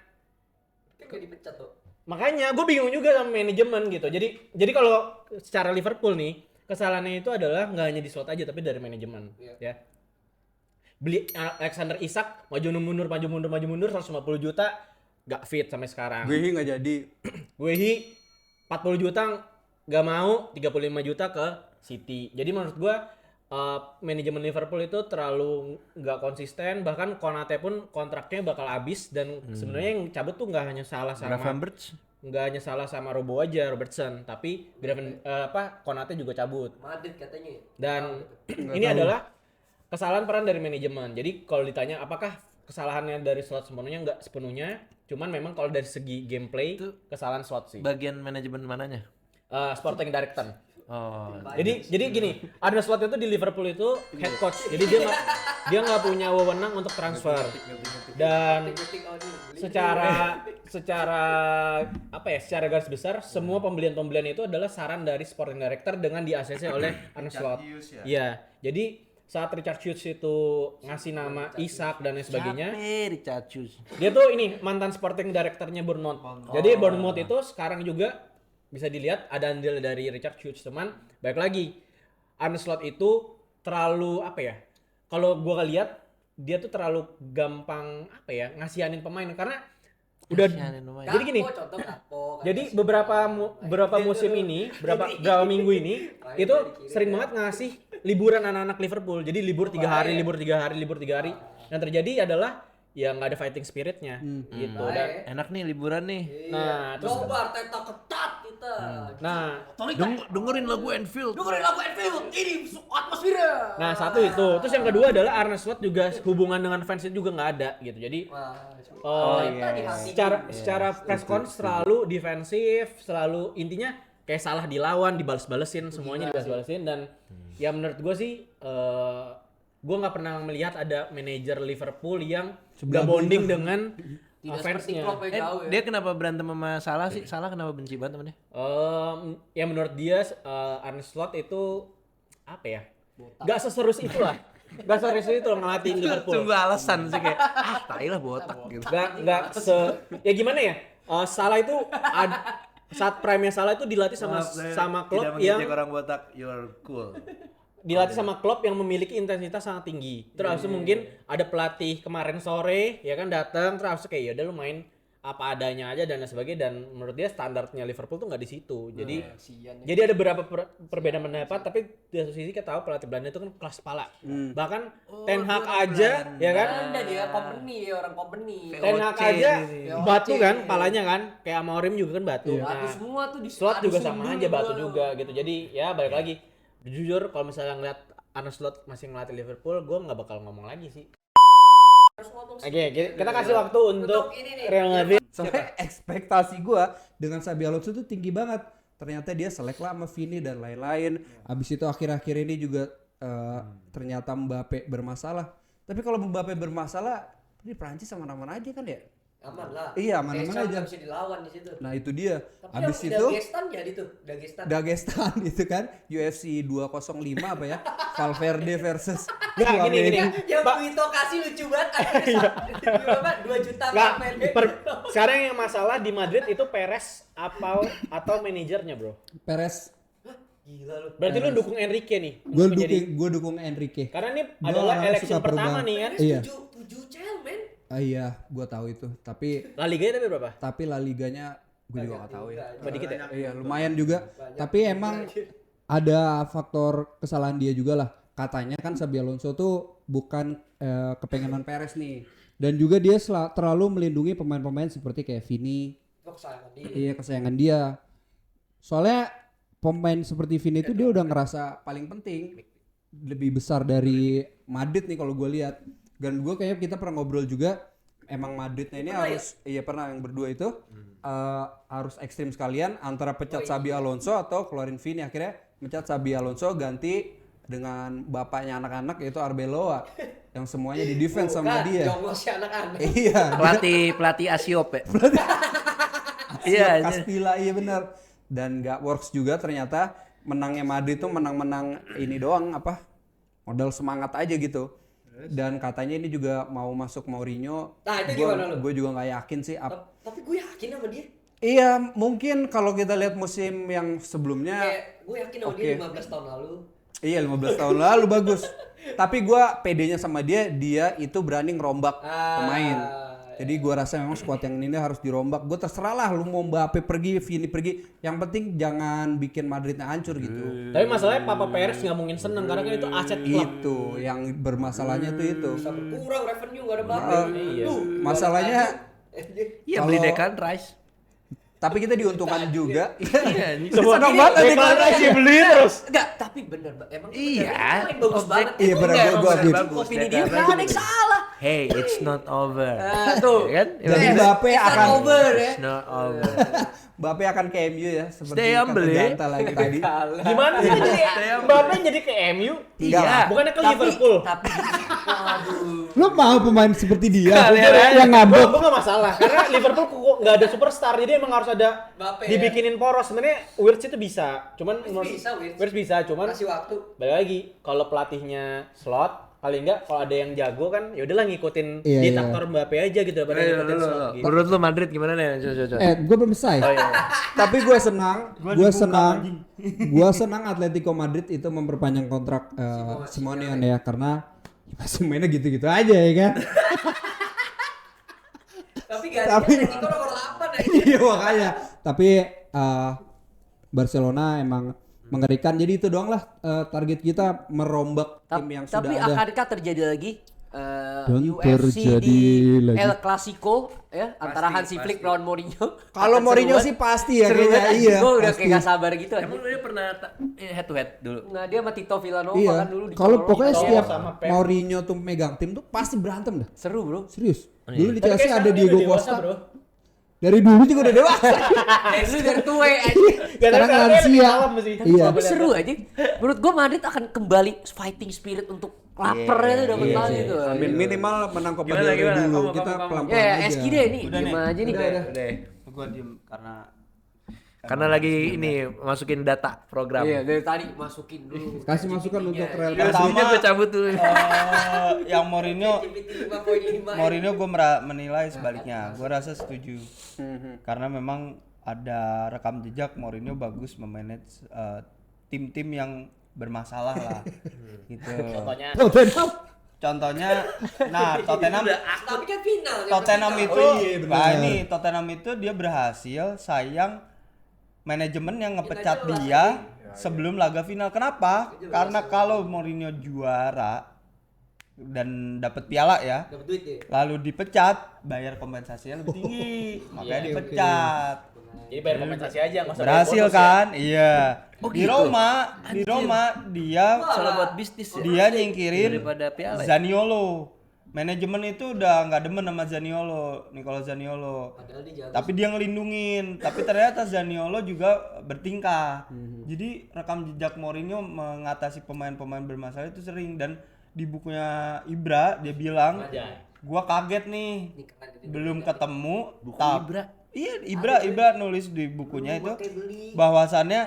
Speaker 2: dipecat tuh.
Speaker 5: makanya gue bingung juga sama manajemen gitu. Jadi kalau secara Liverpool nih kesalahannya itu adalah nggak hanya di Slot aja tapi dari manajemen ya. Beli Alexander Isak maju mundur 150 juta nggak fit sampai sekarang.
Speaker 1: Gue nggak jadi.
Speaker 5: Guehi 40 juta nggak mau, 35 juta ke City. Jadi menurut gue manajemen Liverpool itu terlalu nggak konsisten. Bahkan Konate pun kontraknya bakal habis dan sebenarnya yang cabut tuh nggak hanya salah sama Robertson, tapi Konate juga cabut.
Speaker 2: Madrid katanya.
Speaker 5: Dan ini adalah kesalahan peran dari manajemen. Jadi kalau ditanya apakah kesalahannya dari Slot sepenuhnya, nggak sepenuhnya. Cuman memang kalau dari segi gameplay itu kesalahan Slot sih.
Speaker 3: Bagian manajemen mananya?
Speaker 5: Sporting Director.
Speaker 3: Oh.
Speaker 5: Jadi gini, Arne Slot itu di Liverpool itu head coach. Jadi dia nggak punya wewenang untuk transfer. Dan secara garis besar semua pembelian itu adalah saran dari Sporting Director dengan di-ACC oleh Arne Slot. Iya. Jadi saat Richard Hughes itu ngasih nama Isak dan lain sebagainya,
Speaker 3: Richard Hughes.
Speaker 5: dia tuh ini mantan Sporting Directornya Bournemouth. Jadi Bournemouth itu sekarang juga bisa dilihat ada andil dari Richard Hughes. Teman, baik lagi Arne Slot itu terlalu kalau gua lihat dia tuh terlalu gampang ngasihanin pemain karena udah jadi gini. Jadi beberapa musim ini, berapa minggu ini itu sering banget ngasih liburan anak-anak Liverpool. Jadi libur 3 hari. Yang terjadi adalah ya nggak ada fighting spiritnya gitu. Dan
Speaker 3: Enak nih liburan nih.
Speaker 5: nah terus
Speaker 2: Coba Arteta ketat kita.
Speaker 3: Dengerin lagu Anfield.
Speaker 2: Ini atmosfer.
Speaker 5: Nah satu itu. Terus yang kedua adalah Arne Slot juga hubungan dengan fans itu juga nggak ada gitu. Jadi secara press con selalu defensif, selalu intinya kayak salah dilawan, dibales-balesin, semuanya dibales-balesin. Dan ya menurut gue sih gue nggak pernah melihat ada manajer Liverpool yang gak bonding dengan fansnya.
Speaker 3: Dia kenapa berantem sama Salah sih? Salah kenapa benci banget sama dia?
Speaker 5: Ya menurut dia Arne Slot itu gak seserus itulah. Gak serius itu ngelatih Liverpool.
Speaker 3: Sungguh alasan sih kayak tai lah botak gitu.
Speaker 5: Ya gimana ya? Salah itu saat prime-nya Salah itu dilatih sama klub yang
Speaker 3: orang botak, you're cool.
Speaker 5: dilatih sama klub yang memiliki intensitas sangat tinggi. Terus habis itu mungkin ada pelatih kemarin sore ya kan datang terus habis itu kayak ya udah lu main apa adanya aja dan lain sebagainya, dan menurut dia standarnya Liverpool tuh nggak di situ. Jadi ada beberapa perbedaan pendapat, tapi di satu sisi kita tahu pelatih Belanda itu kan kelas kepala. Bahkan Ten Hag aja ya kan.
Speaker 2: Belanda dia company, dia orang company.
Speaker 5: Ten Hag aja batu kan kepalanya kan, kayak Amorim juga kan batu.
Speaker 2: Batu semua tuh di
Speaker 5: Slot juga sama aja batu juga gitu. Jadi ya balik lagi. Jujur kalau misalnya ngeliat Arne Slot masih ngelatih Liverpool, gue nggak bakal ngomong lagi sih. Oke, kita kasih waktu untuk Real Madrid.
Speaker 1: Soalnya ekspektasi gua dengan Xabi Alonso tuh tinggi banget. Ternyata dia selek lah sama Vini dan lain-lain. Abis itu akhir-akhir ini juga ternyata Mbappe bermasalah. Tapi kalau Mbappe bermasalah, ini Prancis aman-aman aja kan ya?
Speaker 2: Aman lah.
Speaker 1: Iya, aman-aman
Speaker 2: Deschamps
Speaker 1: aja.
Speaker 2: nggak bisa dilawan di situ.
Speaker 1: Nah itu dia.
Speaker 2: Tapi
Speaker 1: Abis
Speaker 2: yang
Speaker 1: itu
Speaker 2: Dagestan jadi tuh,
Speaker 1: Dagestan itu kan UFC 205 apa ya? Valverde versus
Speaker 5: Nggak, gini.
Speaker 2: Yang Vito kasih lucu banget. Berapa? 2 juta
Speaker 5: Nggak,
Speaker 2: per
Speaker 5: sekarang yang masalah di Madrid itu Perez atau manajernya bro.
Speaker 1: Perez.
Speaker 2: Gila lu.
Speaker 5: Berarti lu dukung Enrique nih.
Speaker 1: Gue dukung Enrique.
Speaker 5: Karena ini
Speaker 1: Gua
Speaker 5: adalah
Speaker 1: orangnya
Speaker 5: election
Speaker 1: suka
Speaker 5: pertama
Speaker 1: perubahan.
Speaker 5: nih kan.
Speaker 1: Iya.
Speaker 2: 7 cel men.
Speaker 1: Iya, gue tahu itu. Tapi
Speaker 5: La Liga tapi berapa?
Speaker 1: La Liganya gue juga gak tahu ya.
Speaker 5: Cuma dikit ya.
Speaker 1: Iya, lumayan juga. Tapi emang ada faktor kesalahan dia juga lah. Katanya kan Xabi Alonso tuh bukan kepengenan Perez nih. Dan juga dia terlalu melindungi pemain-pemain seperti kayak Vini. Iya, kesayangan dia. Soalnya pemain seperti Vini itu dia udah ngerasa paling penting, lebih besar dari Madrid nih kalau gue lihat. Dan gue kayaknya kita pernah ngobrol juga, emang Madridnya ini harus pernah yang berdua itu harus ekstrim sekalian antara pecat Xabi Alonso atau keluarin Vini. Akhirnya pecat Xabi Alonso ganti dengan bapaknya anak-anak yaitu Arbeloa yang semuanya di defense sama dia.
Speaker 2: Jongos si anak-anak.
Speaker 1: Iya.
Speaker 3: Pelatih Asiop ya.
Speaker 1: Iya, Castilla, iya benar. Dan nggak works juga ternyata. Menangnya Madrid tuh menang-menang ini doang apa? Modal semangat aja gitu. Dan katanya ini juga mau masuk Mourinho.
Speaker 2: Nah, itu gimana lu?
Speaker 1: Gue juga nggak yakin sih.
Speaker 2: Tapi gue yakin sama dia.
Speaker 1: Iya, mungkin kalau kita lihat musim yang sebelumnya.
Speaker 2: Kayak gue yakin sama dia 15 tahun lalu.
Speaker 1: Iya, 15 tahun lalu bagus. Tapi gue pedenya sama dia itu berani ngerombak pemain. Jadi gue rasa memang skuad yang ini harus dirombak. Gue terserah lah lu mau Mbappe pergi, Vini pergi. Yang penting jangan bikin Madridnya hancur gitu.
Speaker 5: Tapi masalahnya Papa Perez nggak mungkin seneng karena kan itu aset klub.
Speaker 1: Itu yang bermasalahnya tuh itu.
Speaker 2: Kurang revenue enggak ada Mbappe.
Speaker 5: Iya.
Speaker 1: Masalahnya
Speaker 3: Iya beli Declan Rice.
Speaker 1: tapi kita diuntungkan juga.
Speaker 3: Iya,
Speaker 5: Semua
Speaker 1: Senang banget
Speaker 5: Declan Rice dibeli terus.
Speaker 2: Enggak, tapi bener, emang
Speaker 3: Iya.
Speaker 2: main bagus banget.
Speaker 1: Iya benar gue akui.
Speaker 2: Opini dia enggak ada yang salah.
Speaker 3: Hey, it's not over.
Speaker 2: Tuh.
Speaker 3: Ya kan?
Speaker 1: Jadi Mbappe akan
Speaker 2: over ya.
Speaker 3: It's not over.
Speaker 1: Mbappe akan ke MU ya seperti
Speaker 3: Stay humble,
Speaker 1: kata
Speaker 3: ya.
Speaker 1: Ganta lagi tadi.
Speaker 5: Gimana sih jadi Mbappe jadi ke MU?
Speaker 3: Iya.
Speaker 5: Bukannya ke Liverpool.
Speaker 2: Tapi waduh.
Speaker 1: Lu mau pemain seperti dia
Speaker 3: Kalian
Speaker 1: yang ngambek.
Speaker 5: Gue gak masalah karena Liverpool kok nggak ada superstar jadi emang harus ada
Speaker 2: Mbappe,
Speaker 5: dibikinin poros. Sebenarnya Wirtz itu bisa, cuman
Speaker 2: Wirtz
Speaker 5: bisa, cuman
Speaker 2: Kasih waktu.
Speaker 5: balik lagi kalau pelatihnya Slot paling enggak kalau ada yang jago kan ya udahlah ngikutin
Speaker 1: Iya,
Speaker 5: diktator Mbappe aja gitu daripada ngikutin Slot gitu.
Speaker 3: Menurut lu Madrid gimana nih? Coba.
Speaker 1: Gue belum selesai. Tapi gue senang Atletico Madrid itu memperpanjang kontrak Simonian ya karena masih mainnya gitu-gitu aja ya kan.
Speaker 2: Tapi gantinya itu nomor 8 aja.
Speaker 1: Iya makanya. Tapi Barcelona emang mengerikan. Jadi itu doang lah target kita merombak tim yang sudah
Speaker 2: Tapi
Speaker 1: ada.
Speaker 2: akankah terjadi lagi
Speaker 1: Dan
Speaker 2: UFC
Speaker 1: terjadi
Speaker 2: di
Speaker 1: lagi.
Speaker 2: El Clasico ya antara Hansi Flick lawan Mourinho?
Speaker 1: Kalau Mourinho sih pasti ya kayaknya iya.
Speaker 2: Gue udah
Speaker 1: pasti.
Speaker 2: kayak gak sabar gitu aja.
Speaker 3: Emang dia pernah head to head dulu?
Speaker 2: Nah dia sama Tito Villanova
Speaker 1: Iya.
Speaker 2: kan dulu di
Speaker 1: Kalau
Speaker 2: Chelsea.
Speaker 1: pokoknya
Speaker 5: Tito
Speaker 1: setiap
Speaker 5: sama Pep.
Speaker 1: Mourinho tuh megang tim tuh pasti berantem dah.
Speaker 2: Seru bro.
Speaker 1: Serius. Dulu di
Speaker 5: Tapi
Speaker 1: Chelsea
Speaker 5: kayak
Speaker 1: ada
Speaker 5: sekarang dia
Speaker 1: Diego
Speaker 5: udah dewasa,
Speaker 1: Costa.
Speaker 5: bro.
Speaker 1: Dari dulu juga udah dewasa.
Speaker 2: Lu dari tua aja.
Speaker 1: Sekarang lansia. Iya.
Speaker 2: Tapi seru aja. Menurut gue Madrid akan kembali fighting spirit untuk lapernya tuh dapat lagi tuh.
Speaker 1: Amin minimal menang Copa
Speaker 3: Gimana,
Speaker 1: del Rey
Speaker 3: gimana?
Speaker 1: dulu.
Speaker 3: Kamu,
Speaker 1: Kita
Speaker 3: kamu.
Speaker 1: pelan-pelan
Speaker 2: Ya
Speaker 1: aja.
Speaker 2: SK deh nih.
Speaker 4: Udah
Speaker 2: Diem
Speaker 4: nih.
Speaker 2: aja nih.
Speaker 3: Udah.
Speaker 4: Gue diem karena
Speaker 3: Karena lagi ini masukin data program.
Speaker 2: Iya, dari tadi masukin dulu.
Speaker 1: Kasih masukan untuk Real
Speaker 3: Yang
Speaker 1: Madrid.
Speaker 3: gue cabut dulu.
Speaker 4: Yang Mourinho
Speaker 2: GPT 5.5.
Speaker 4: Mourinho gue menilai sebaliknya. Gue rasa setuju. Karena memang ada rekam jejak Mourinho bagus memanage tim-tim yang bermasalah lah. Gitu.
Speaker 5: Contohnya
Speaker 4: Contohnya, nah Tottenham
Speaker 2: Tapi kan final.
Speaker 4: Tottenham itu,
Speaker 1: benar.
Speaker 4: nah ini Tottenham itu dia berhasil, sayang manajemen yang ngepecat dia sebelum laga final. Kenapa? Karena kalau Mourinho juara dan dapat piala ya,
Speaker 2: Dapat duit ya.
Speaker 4: lalu dipecat, bayar kompensasinya lebih tinggi, makanya dipecat.
Speaker 5: jadi bayar kompensasi aja nggak usah bayar
Speaker 4: Berhasil
Speaker 5: bonus ya.
Speaker 4: kan? Iya.
Speaker 3: Oh,
Speaker 4: Di
Speaker 3: gitu?
Speaker 4: Roma dia
Speaker 3: Salah buat bisnis ya.
Speaker 4: dia nyingkirin
Speaker 3: Daripada piala ya?
Speaker 4: Zaniolo. Manajemen itu udah nggak demen sama Zaniolo, Nicolo Zaniolo.
Speaker 2: Padahal dia jago.
Speaker 4: Tapi dia ngelindungin. Tapi ternyata Zaniolo juga bertingkah. Jadi rekam jejak Mourinho mengatasi pemain-pemain bermasalah itu sering. Dan di bukunya Ibra dia bilang, gua kaget nih,
Speaker 2: Ini keren ini.
Speaker 4: belum ketemu.
Speaker 3: Buku
Speaker 4: tap-
Speaker 3: Ibra?
Speaker 4: Iya, Ibra nulis di bukunya itu bahwasannya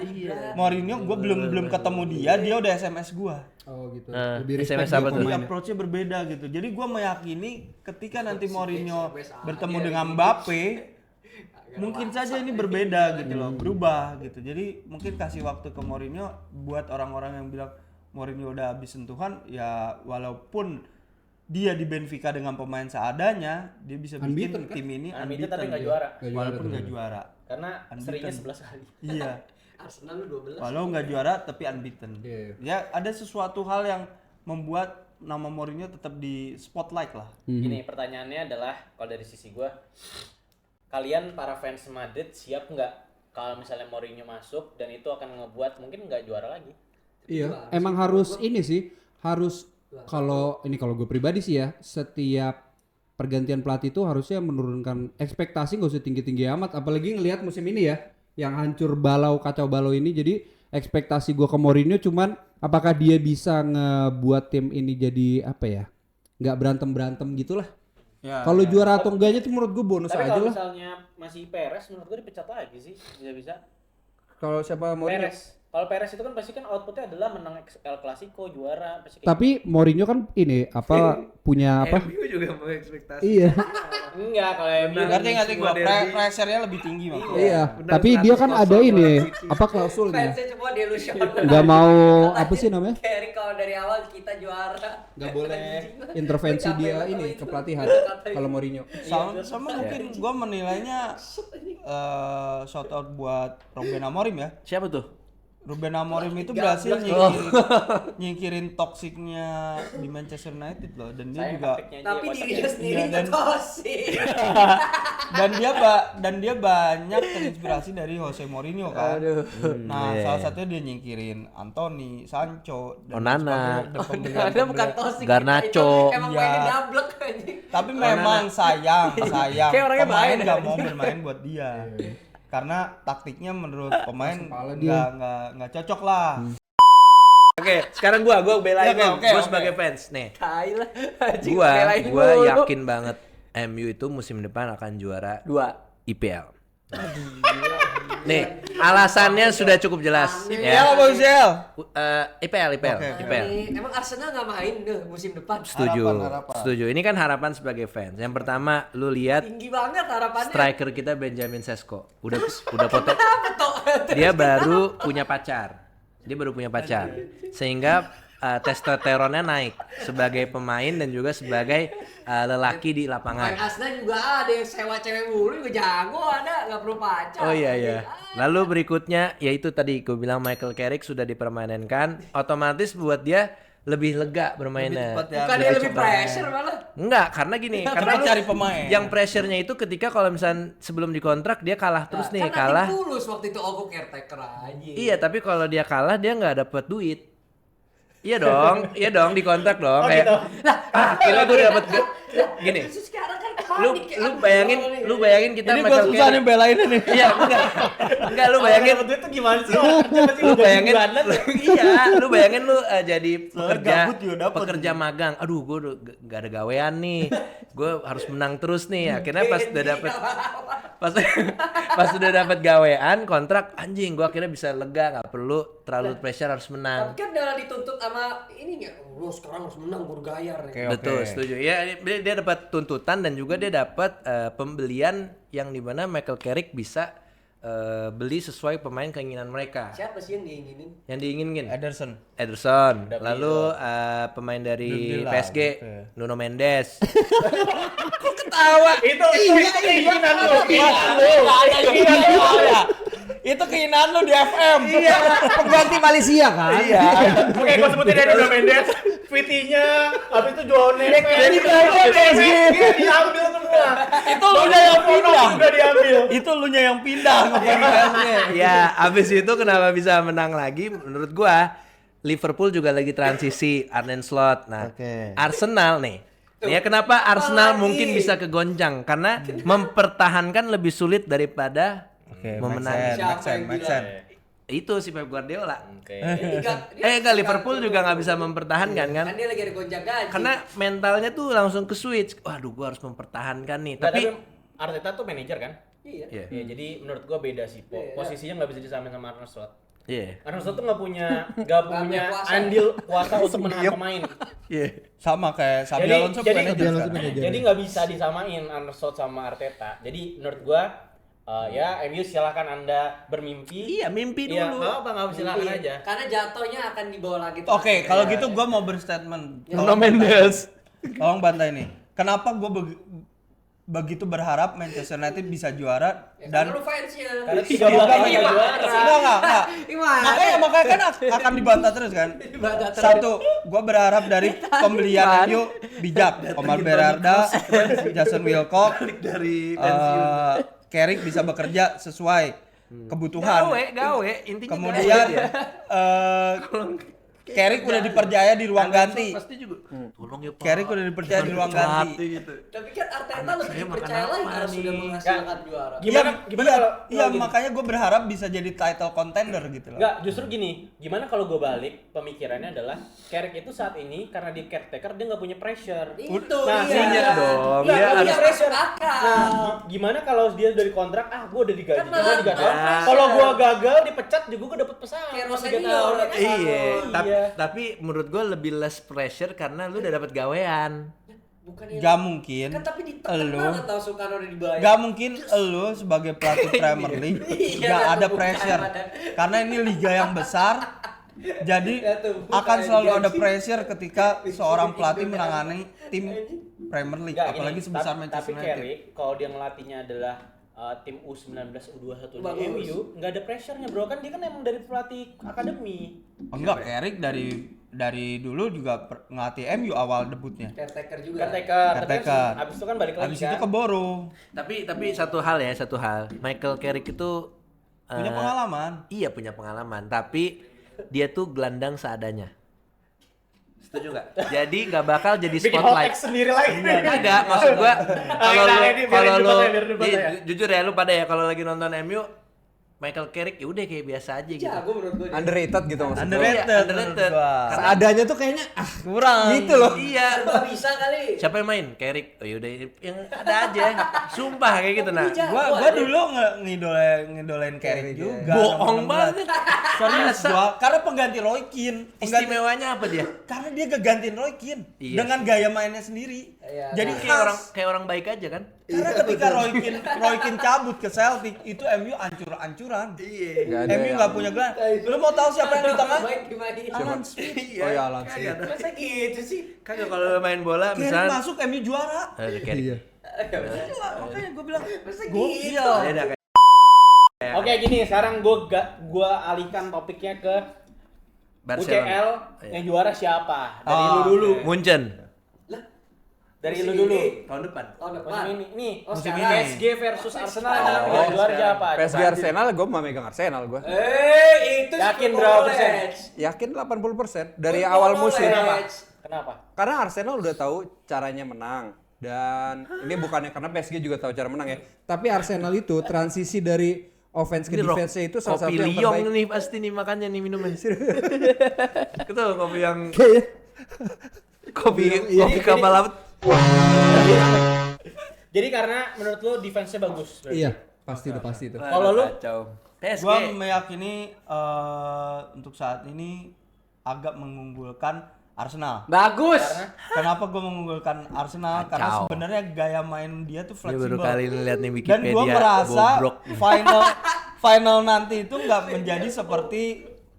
Speaker 4: Mourinho gua belum ketemu dia udah SMS gua.
Speaker 1: Oh gitu.
Speaker 3: Nah,
Speaker 1: Lebih respect
Speaker 3: SMS apa
Speaker 1: dia
Speaker 3: tuh?
Speaker 4: Jadi
Speaker 1: pemainnya.
Speaker 4: approach-nya berbeda gitu. Jadi gua meyakini ketika nanti Mourinho bertemu dengan Mbappe, mungkin saja ini berbeda gitu loh, berubah gitu. Jadi mungkin kasih waktu ke Mourinho buat orang-orang yang bilang Mourinho udah habis sentuhan, ya walaupun dia di Benfica dengan pemain seadanya, dia bisa bikin
Speaker 1: Unbeaten, kan?
Speaker 4: tim ini
Speaker 5: Unbeaten tapi
Speaker 4: unbeaten.
Speaker 5: nggak juara
Speaker 4: Walaupun nggak juara.
Speaker 5: karena
Speaker 4: Unbeaten.
Speaker 5: serinya 11 kali.
Speaker 4: Iya.
Speaker 2: Arsenal lu 12.
Speaker 4: Walau nggak juara tapi unbeaten.
Speaker 1: Iya.
Speaker 4: Ya ada sesuatu hal yang membuat nama Mourinho tetap di spotlight lah.
Speaker 5: Gini, pertanyaannya adalah kalau dari sisi gua, kalian para fans Madrid siap nggak kalau misalnya Mourinho masuk dan itu akan ngebuat mungkin nggak juara lagi?
Speaker 1: Iya, emang harus ini sih, harus kalau gue pribadi sih ya, setiap pergantian pelatih itu harusnya menurunkan ekspektasi, nggak usah tinggi-tinggi amat, apalagi ngelihat musim ini ya, yang hancur balau kacau balau ini. Jadi ekspektasi gue ke Mourinho cuman apakah dia bisa ngebuat tim ini jadi apa ya, nggak berantem gitulah.
Speaker 4: Ya,
Speaker 1: Kalau juara atau enggaknya tuh menurut gue bonus
Speaker 5: Tapi
Speaker 1: aja
Speaker 5: kalau
Speaker 1: lah.
Speaker 5: misalnya masih Perez, menurut gua dipecat lagi sih, bisa-bisa.
Speaker 1: Kalau siapa Mourinho?
Speaker 5: Perez. Kalau Perez itu kan pasti kan outputnya adalah menang El Clasico, juara, pasti kayak
Speaker 1: Tapi Mourinho kan ini apa punya apa?
Speaker 3: MU juga mau ekspektasi.
Speaker 1: Iya.
Speaker 5: enggak kalau MU.
Speaker 4: ngerti gua, pressure-nya lebih tinggi Bang.
Speaker 1: Iya.
Speaker 3: benar,
Speaker 1: Tapi dia kan
Speaker 3: 100%
Speaker 1: ada ini
Speaker 3: City.
Speaker 1: apa klausulnya?
Speaker 2: Fansnya cuma delusional.
Speaker 1: Nggak mau apa sih namanya?
Speaker 2: Kayak kalau dari awal kita juara.
Speaker 1: Nggak boleh intervensi dia ini ke pelatihan kalau Mourinho.
Speaker 4: Sama mungkin gua menilainya shout out buat Ruben Amorim ya.
Speaker 3: Siapa tuh?
Speaker 4: Ruben Amorim itu berhasil nyingkirin toksiknya di Manchester United loh, dan dia juga
Speaker 2: Tapi dirinya sendiri
Speaker 4: Iya, dan-
Speaker 2: toksik.
Speaker 4: dan dia banyak terinspirasi dari Jose Mourinho kan. Nah,
Speaker 3: iya,
Speaker 4: salah
Speaker 3: iya.
Speaker 4: satunya dia nyingkirin Anthony, Sancho,
Speaker 3: Onana.
Speaker 2: Ada bukan toksik.
Speaker 3: Garnacho.
Speaker 2: Emang
Speaker 4: Iya.
Speaker 2: mainnya double anjing.
Speaker 4: Tapi memang sayang
Speaker 2: Kayak orangnya
Speaker 4: pemain
Speaker 2: baik,
Speaker 4: nggak
Speaker 2: anjing.
Speaker 4: mau bermain buat dia. Karena taktiknya menurut pemain
Speaker 1: Kepala dia.
Speaker 4: nggak cocok lah.
Speaker 3: Oke, sekarang gua belain
Speaker 4: Oke,
Speaker 3: Em.
Speaker 4: oke,
Speaker 3: Gua
Speaker 4: oke.
Speaker 3: sebagai fans nih.
Speaker 2: Tai lah. Anjing,
Speaker 3: Gua
Speaker 2: belain
Speaker 3: gua
Speaker 2: mulu.
Speaker 3: yakin banget MU itu musim depan akan juara
Speaker 2: 2.
Speaker 3: IPL. Nih, alasannya sudah cukup jelas
Speaker 4: Ya,
Speaker 3: ya.
Speaker 4: Bang Zel.
Speaker 3: IPL.
Speaker 4: Oke.
Speaker 2: Emang Arsenal nggak main deh musim depan.
Speaker 3: Setuju.
Speaker 4: Harapan.
Speaker 3: Setuju. Ini kan harapan sebagai fans. Yang pertama, lu lihat
Speaker 2: Tinggi banget harapannya.
Speaker 3: striker kita Benjamin Sesko. Udah foto.
Speaker 2: Apa tuh?
Speaker 3: Dia baru punya pacar. Sehingga testosteronnya naik sebagai pemain dan juga sebagai lelaki di
Speaker 2: Main
Speaker 3: lapangan.
Speaker 2: Arsenal juga ada yang sewa cewek mulu juga jago, ada nggak perlu pacar.
Speaker 3: Oh iya. Lalu berikutnya yaitu tadi gue bilang Michael Carrick sudah dipermanenkan, otomatis buat dia lebih lega bermainnya.
Speaker 4: Lebih cepat ya.
Speaker 2: Bukan dia lebih pressure malah.
Speaker 3: Enggak, karena gini, karena
Speaker 4: Tapi
Speaker 3: lu
Speaker 4: cari pemain.
Speaker 3: yang pressure-nya itu ketika kalau misalnya sebelum dikontrak dia kalah terus nih,
Speaker 2: Kan
Speaker 3: kalah.
Speaker 2: nanti Tulus waktu itu Ogo caretaker aja.
Speaker 3: Iya, tapi kalau dia kalah dia nggak dapat duit. Iya dong, dikontrak dong. Kayak, kira gue dapat gini.
Speaker 2: Terus sekarang kan
Speaker 3: Lu bayangin kita
Speaker 4: Ini gua
Speaker 3: Michael
Speaker 4: susah nih
Speaker 3: Carrick.
Speaker 4: belain nih.
Speaker 3: Iya, enggak lu bayangin
Speaker 5: duit tuh gimana sih?
Speaker 3: lu bayangin lu bayangin lu jadi
Speaker 4: gabut juga dapet.
Speaker 3: pekerja magang. Aduh, gue gak ada gawean nih. Gue harus menang terus nih. Akhirnya pas udah dapet pas udah dapat gawean kontrak anjing gua akhirnya bisa lega nggak perlu terlalu pressure harus menang.
Speaker 2: Tapi kan udah dituntut sama ininya. Lo sekarang harus menang bergayar nih.
Speaker 3: Betul, setuju. Ya, dia dapat tuntutan dan juga dia dapat pembelian yang dimana Michael Carrick bisa beli sesuai pemain keinginan mereka.
Speaker 2: Siapa sih yang diinginin?
Speaker 3: Yang diinginkan
Speaker 4: Ederson.
Speaker 3: Lalu pemain dari
Speaker 4: Dudela,
Speaker 3: PSG
Speaker 4: gitu ya.
Speaker 3: Nuno Mendes.
Speaker 5: Itu keinginan lo.
Speaker 4: Itu keinginan lu di FM.
Speaker 1: Iya, pengganti Malaysia kan?
Speaker 4: Iya.
Speaker 5: Oke, gue sebutin dari Nuno Mendes, Vitinya, habis itu Jone, diambil semua.
Speaker 4: Itu lu yang pindah.
Speaker 5: Udah diambil.
Speaker 4: Itu lu yang pindah ngapain PSG.
Speaker 3: Ya, abis itu kenapa bisa menang lagi? Menurut gua Liverpool juga lagi transisi Arne Slot. Nah,
Speaker 4: Oke.
Speaker 3: Arsenal nih. Ya kenapa Arsenal mungkin bisa kegoncang karena mempertahankan lebih sulit daripada memenangi.
Speaker 4: Make sense.
Speaker 3: Itu si Pep Guardiola.
Speaker 5: Oke.
Speaker 3: Enggak Liverpool juga nggak bisa mempertahankan kan?
Speaker 2: Kan dia lagi ada gonjang gaji.
Speaker 3: Karena mentalnya tuh langsung ke switch. Waduh, gua harus mempertahankan nih.
Speaker 5: Tapi
Speaker 3: Tapi
Speaker 5: Arteta tuh manajer kan?
Speaker 2: Iya.
Speaker 3: Iya.
Speaker 5: Ya, jadi menurut gua beda sih. Posisinya nggak bisa disamain sama Arne Slot.
Speaker 3: Iya.
Speaker 5: Arne Slot tuh nggak punya
Speaker 2: kuasa.
Speaker 5: andil kuasa untuk menahan pemain.
Speaker 3: Iya.
Speaker 4: Sama kayak Xabi
Speaker 5: Jadi
Speaker 4: Alonso
Speaker 5: jadi
Speaker 4: manajer sekarang.
Speaker 5: jadi nggak bisa disamain Arne Slot sama Arteta. Jadi menurut gua ya MU silahkan Anda bermimpi.
Speaker 3: Iya, mimpi
Speaker 5: Iya,
Speaker 3: dulu.
Speaker 5: nggak silahkan
Speaker 2: Iya.
Speaker 5: aja.
Speaker 2: Karena jatuhnya akan dibawa lagi.
Speaker 4: Oke, kalau gitu gua mau berstatement.
Speaker 3: Nuno Mendes.
Speaker 4: Tolong bantai nih. Kenapa gua begitu berharap Manchester United bisa juara
Speaker 2: Dan
Speaker 4: dan
Speaker 2: lu fansnya.
Speaker 5: Karena
Speaker 4: Iya,
Speaker 5: 13 kali
Speaker 2: Iya,
Speaker 5: juara.
Speaker 4: enggak.
Speaker 2: Gimana?
Speaker 4: Makanya kan akan dibantah terus kan.
Speaker 2: Dibantah terus.
Speaker 4: Satu, gue berharap dari pembelian MU bijak. Omar Berarda, Jason Wilcock,
Speaker 3: Dari
Speaker 4: Carrick bisa bekerja sesuai kebutuhan.
Speaker 3: gawe intinya
Speaker 4: Kemudian
Speaker 3: gawe ya.
Speaker 4: Carrick udah dipercaya di ruang ganti.
Speaker 3: Pasti juga. Tolong ya Pak.
Speaker 4: Carrick udah dipercaya di ruang ganti.
Speaker 3: Gitu.
Speaker 2: Tapi kan Arteta
Speaker 3: Anak
Speaker 2: lebih
Speaker 3: saya makan
Speaker 2: dipercaya lagi
Speaker 3: apa
Speaker 2: karena
Speaker 3: nih?
Speaker 2: sudah menghasilkan juara.
Speaker 5: Gimana kalau
Speaker 4: Iya,
Speaker 5: gini?
Speaker 4: makanya gue berharap bisa jadi title contender gitu loh.
Speaker 5: Enggak, justru gini. Gimana kalau gue balik pemikirannya adalah Carrick itu saat ini karena dia caretaker dia nggak punya pressure.
Speaker 2: Itu
Speaker 5: Nah,
Speaker 2: iya.
Speaker 3: senior dong.
Speaker 2: Iya,
Speaker 3: Dia
Speaker 2: punya
Speaker 3: harus-
Speaker 2: pressure akal.
Speaker 5: Nah, gimana kalau dia dari kontrak gue udah digaji
Speaker 2: Kan
Speaker 5: cuma 3 tahun.
Speaker 2: nah,
Speaker 5: Kalau gue gagal dipecat juga gue dapet pesangon.
Speaker 2: Kayak
Speaker 5: 3
Speaker 2: Rosenio,
Speaker 5: tahun.
Speaker 2: ya kan?
Speaker 3: Iya,
Speaker 5: Iya.
Speaker 3: tapi menurut gue lebih less pressure karena lu udah dapat gawean.
Speaker 2: Bukan ya.
Speaker 4: Gak mungkin.
Speaker 2: Kan tapi ditekan
Speaker 4: Elu.
Speaker 2: banget tau Soekarno udah dibayar.
Speaker 4: Gak mungkin elu sebagai pelatih Premier League
Speaker 2: Iya,
Speaker 4: gak ada
Speaker 2: bukan
Speaker 4: pressure
Speaker 2: ada.
Speaker 4: karena ini liga yang besar. Jadi
Speaker 2: Ya tuh, bukan
Speaker 4: akan selalu ada
Speaker 2: digaji.
Speaker 4: pressure ketika seorang pelatih menangani tim Premier League,
Speaker 5: Enggak,
Speaker 4: apalagi
Speaker 5: gini,
Speaker 4: sebesar
Speaker 5: tapi
Speaker 4: Manchester United.
Speaker 5: Carrick kalau dia ngelatihnya adalah tim U19 U21
Speaker 2: Bagus.
Speaker 5: di MU nggak ada pressure-nya bro, kan dia kan emang dari pelatih akademi.
Speaker 4: Enggak, Carrick dari dulu juga ngelatih MU awal debutnya.
Speaker 2: Caretaker juga.
Speaker 5: Caretaker, tapi
Speaker 4: Caretaker.
Speaker 5: kan abis itu kan balik lagi
Speaker 4: Habis
Speaker 5: kan.
Speaker 4: itu keburu.
Speaker 3: Tapi satu hal, Michael Carrick itu
Speaker 4: Punya pengalaman.
Speaker 3: Iya punya pengalaman, tapi dia tuh gelandang seadanya. Setuju nggak? Jadi nggak bakal jadi
Speaker 5: Bikin hot
Speaker 3: spotlight.
Speaker 5: take sendiri lagi.
Speaker 3: Enggak, maksud gua kalau
Speaker 5: Nah,
Speaker 3: lu
Speaker 5: ini biar
Speaker 3: kalau lu
Speaker 5: debat ya, biar debat ya.
Speaker 3: jujur ya lu pada ya kalau lagi nonton MU Michael Carrick ya udah kayak biasa aja gitu.
Speaker 2: Jago menurut gue.
Speaker 1: Underrated gitu maksudnya.
Speaker 4: Underrated.
Speaker 3: Iya, underrated.
Speaker 4: menurut gua.
Speaker 3: Karena-
Speaker 1: Seadanya tuh kayaknya
Speaker 4: Kurang.
Speaker 1: gitu loh.
Speaker 3: Iya.
Speaker 2: Serba bisa kali.
Speaker 3: Siapa yang main? Carrick. Oh yaudah yang ada aja. Sumpah kayak gitu nah.
Speaker 4: Gua dulu ngidolain Carrick juga.
Speaker 3: Bohong
Speaker 4: nomor 16.
Speaker 3: banget.
Speaker 4: Serius gua, karena pengganti Roy Keane.
Speaker 3: Istimewanya apa dia?
Speaker 4: Karena dia ngegantiin Roy Keane
Speaker 3: Iya
Speaker 4: dengan gaya mainnya sendiri.
Speaker 2: Iya,
Speaker 4: Jadi
Speaker 2: nah.
Speaker 3: Kayak orang baik aja kan?
Speaker 4: karena ketika Roy Keane cabut ke Celtic, itu MU ancur-ancuran.
Speaker 3: Iya.
Speaker 1: Nggak ada
Speaker 4: MU
Speaker 1: yang-
Speaker 4: nggak punya gelar. Lu mau tahu siapa yang di tengah?
Speaker 2: Baik dimainin.
Speaker 4: Alan Smith.
Speaker 3: Iya.
Speaker 1: Oh ya Alan Smith.
Speaker 3: Kagak.
Speaker 2: Masa gitu sih?
Speaker 3: Kagak kalau main bola
Speaker 4: Carrick
Speaker 3: misalnya.
Speaker 4: masuk MU juara.
Speaker 3: Aduh, Carrick.
Speaker 1: Iya.
Speaker 4: Gila, makanya gue bilang
Speaker 2: Masa
Speaker 4: gokil.
Speaker 2: gitu?
Speaker 3: Ya udah, kayak
Speaker 5: Oke gini, sekarang gua alihkan topiknya ke
Speaker 3: Barcelona.
Speaker 5: UCL
Speaker 3: Iya.
Speaker 5: yang juara siapa? Dari
Speaker 4: Oh,
Speaker 5: lu dulu.
Speaker 3: Munchen.
Speaker 5: Dari lu
Speaker 2: Musim
Speaker 5: dulu.
Speaker 2: ini.
Speaker 3: Tahun depan.
Speaker 2: Tahun depan.
Speaker 5: Musim ini nih,
Speaker 2: Oh,
Speaker 5: musim
Speaker 2: sekarang.
Speaker 5: ini PSG versus Arsenal yang
Speaker 3: Oh,
Speaker 5: juara
Speaker 3: sekarang.
Speaker 5: siapa?
Speaker 1: PSG
Speaker 5: Coba.
Speaker 1: Arsenal, gue mau megang Arsenal gue.
Speaker 2: Itu
Speaker 5: Yakin
Speaker 2: sih
Speaker 5: berapa persen?
Speaker 2: knowledge.
Speaker 1: Yakin 80% dari
Speaker 2: Football
Speaker 1: awal musim.
Speaker 2: knowledge.
Speaker 5: Kenapa?
Speaker 1: Karena Arsenal udah tahu caranya menang. Dan ini bukannya karena PSG juga tahu cara menang ya. Tapi Arsenal itu transisi dari offense ke
Speaker 3: Ini
Speaker 1: defense itu salah satu
Speaker 3: kopi
Speaker 1: yang
Speaker 3: liong
Speaker 1: terbaik.
Speaker 3: nih pasti nih makannya nih minumnya. Itu kopi yang kopi
Speaker 1: Iya.
Speaker 3: kapal laut.
Speaker 5: Jadi karena menurut lo defense-nya bagus. berarti?
Speaker 1: Iya, pasti udah pasti itu.
Speaker 5: Kalau lu?
Speaker 3: Kacau. PSG.
Speaker 4: Gua meyakini untuk saat ini agak mengunggulkan Arsenal.
Speaker 2: Bagus.
Speaker 4: Kenapa gue mengunggulkan Arsenal? Karena
Speaker 3: Kacau.
Speaker 4: sebenarnya gaya main dia tuh
Speaker 3: Ini baru
Speaker 4: fleksibel.
Speaker 3: kali lihat nih
Speaker 4: Dan
Speaker 3: Wikipedia.
Speaker 4: gue merasa
Speaker 3: bobrok.
Speaker 4: final nanti itu nggak menjadi seperti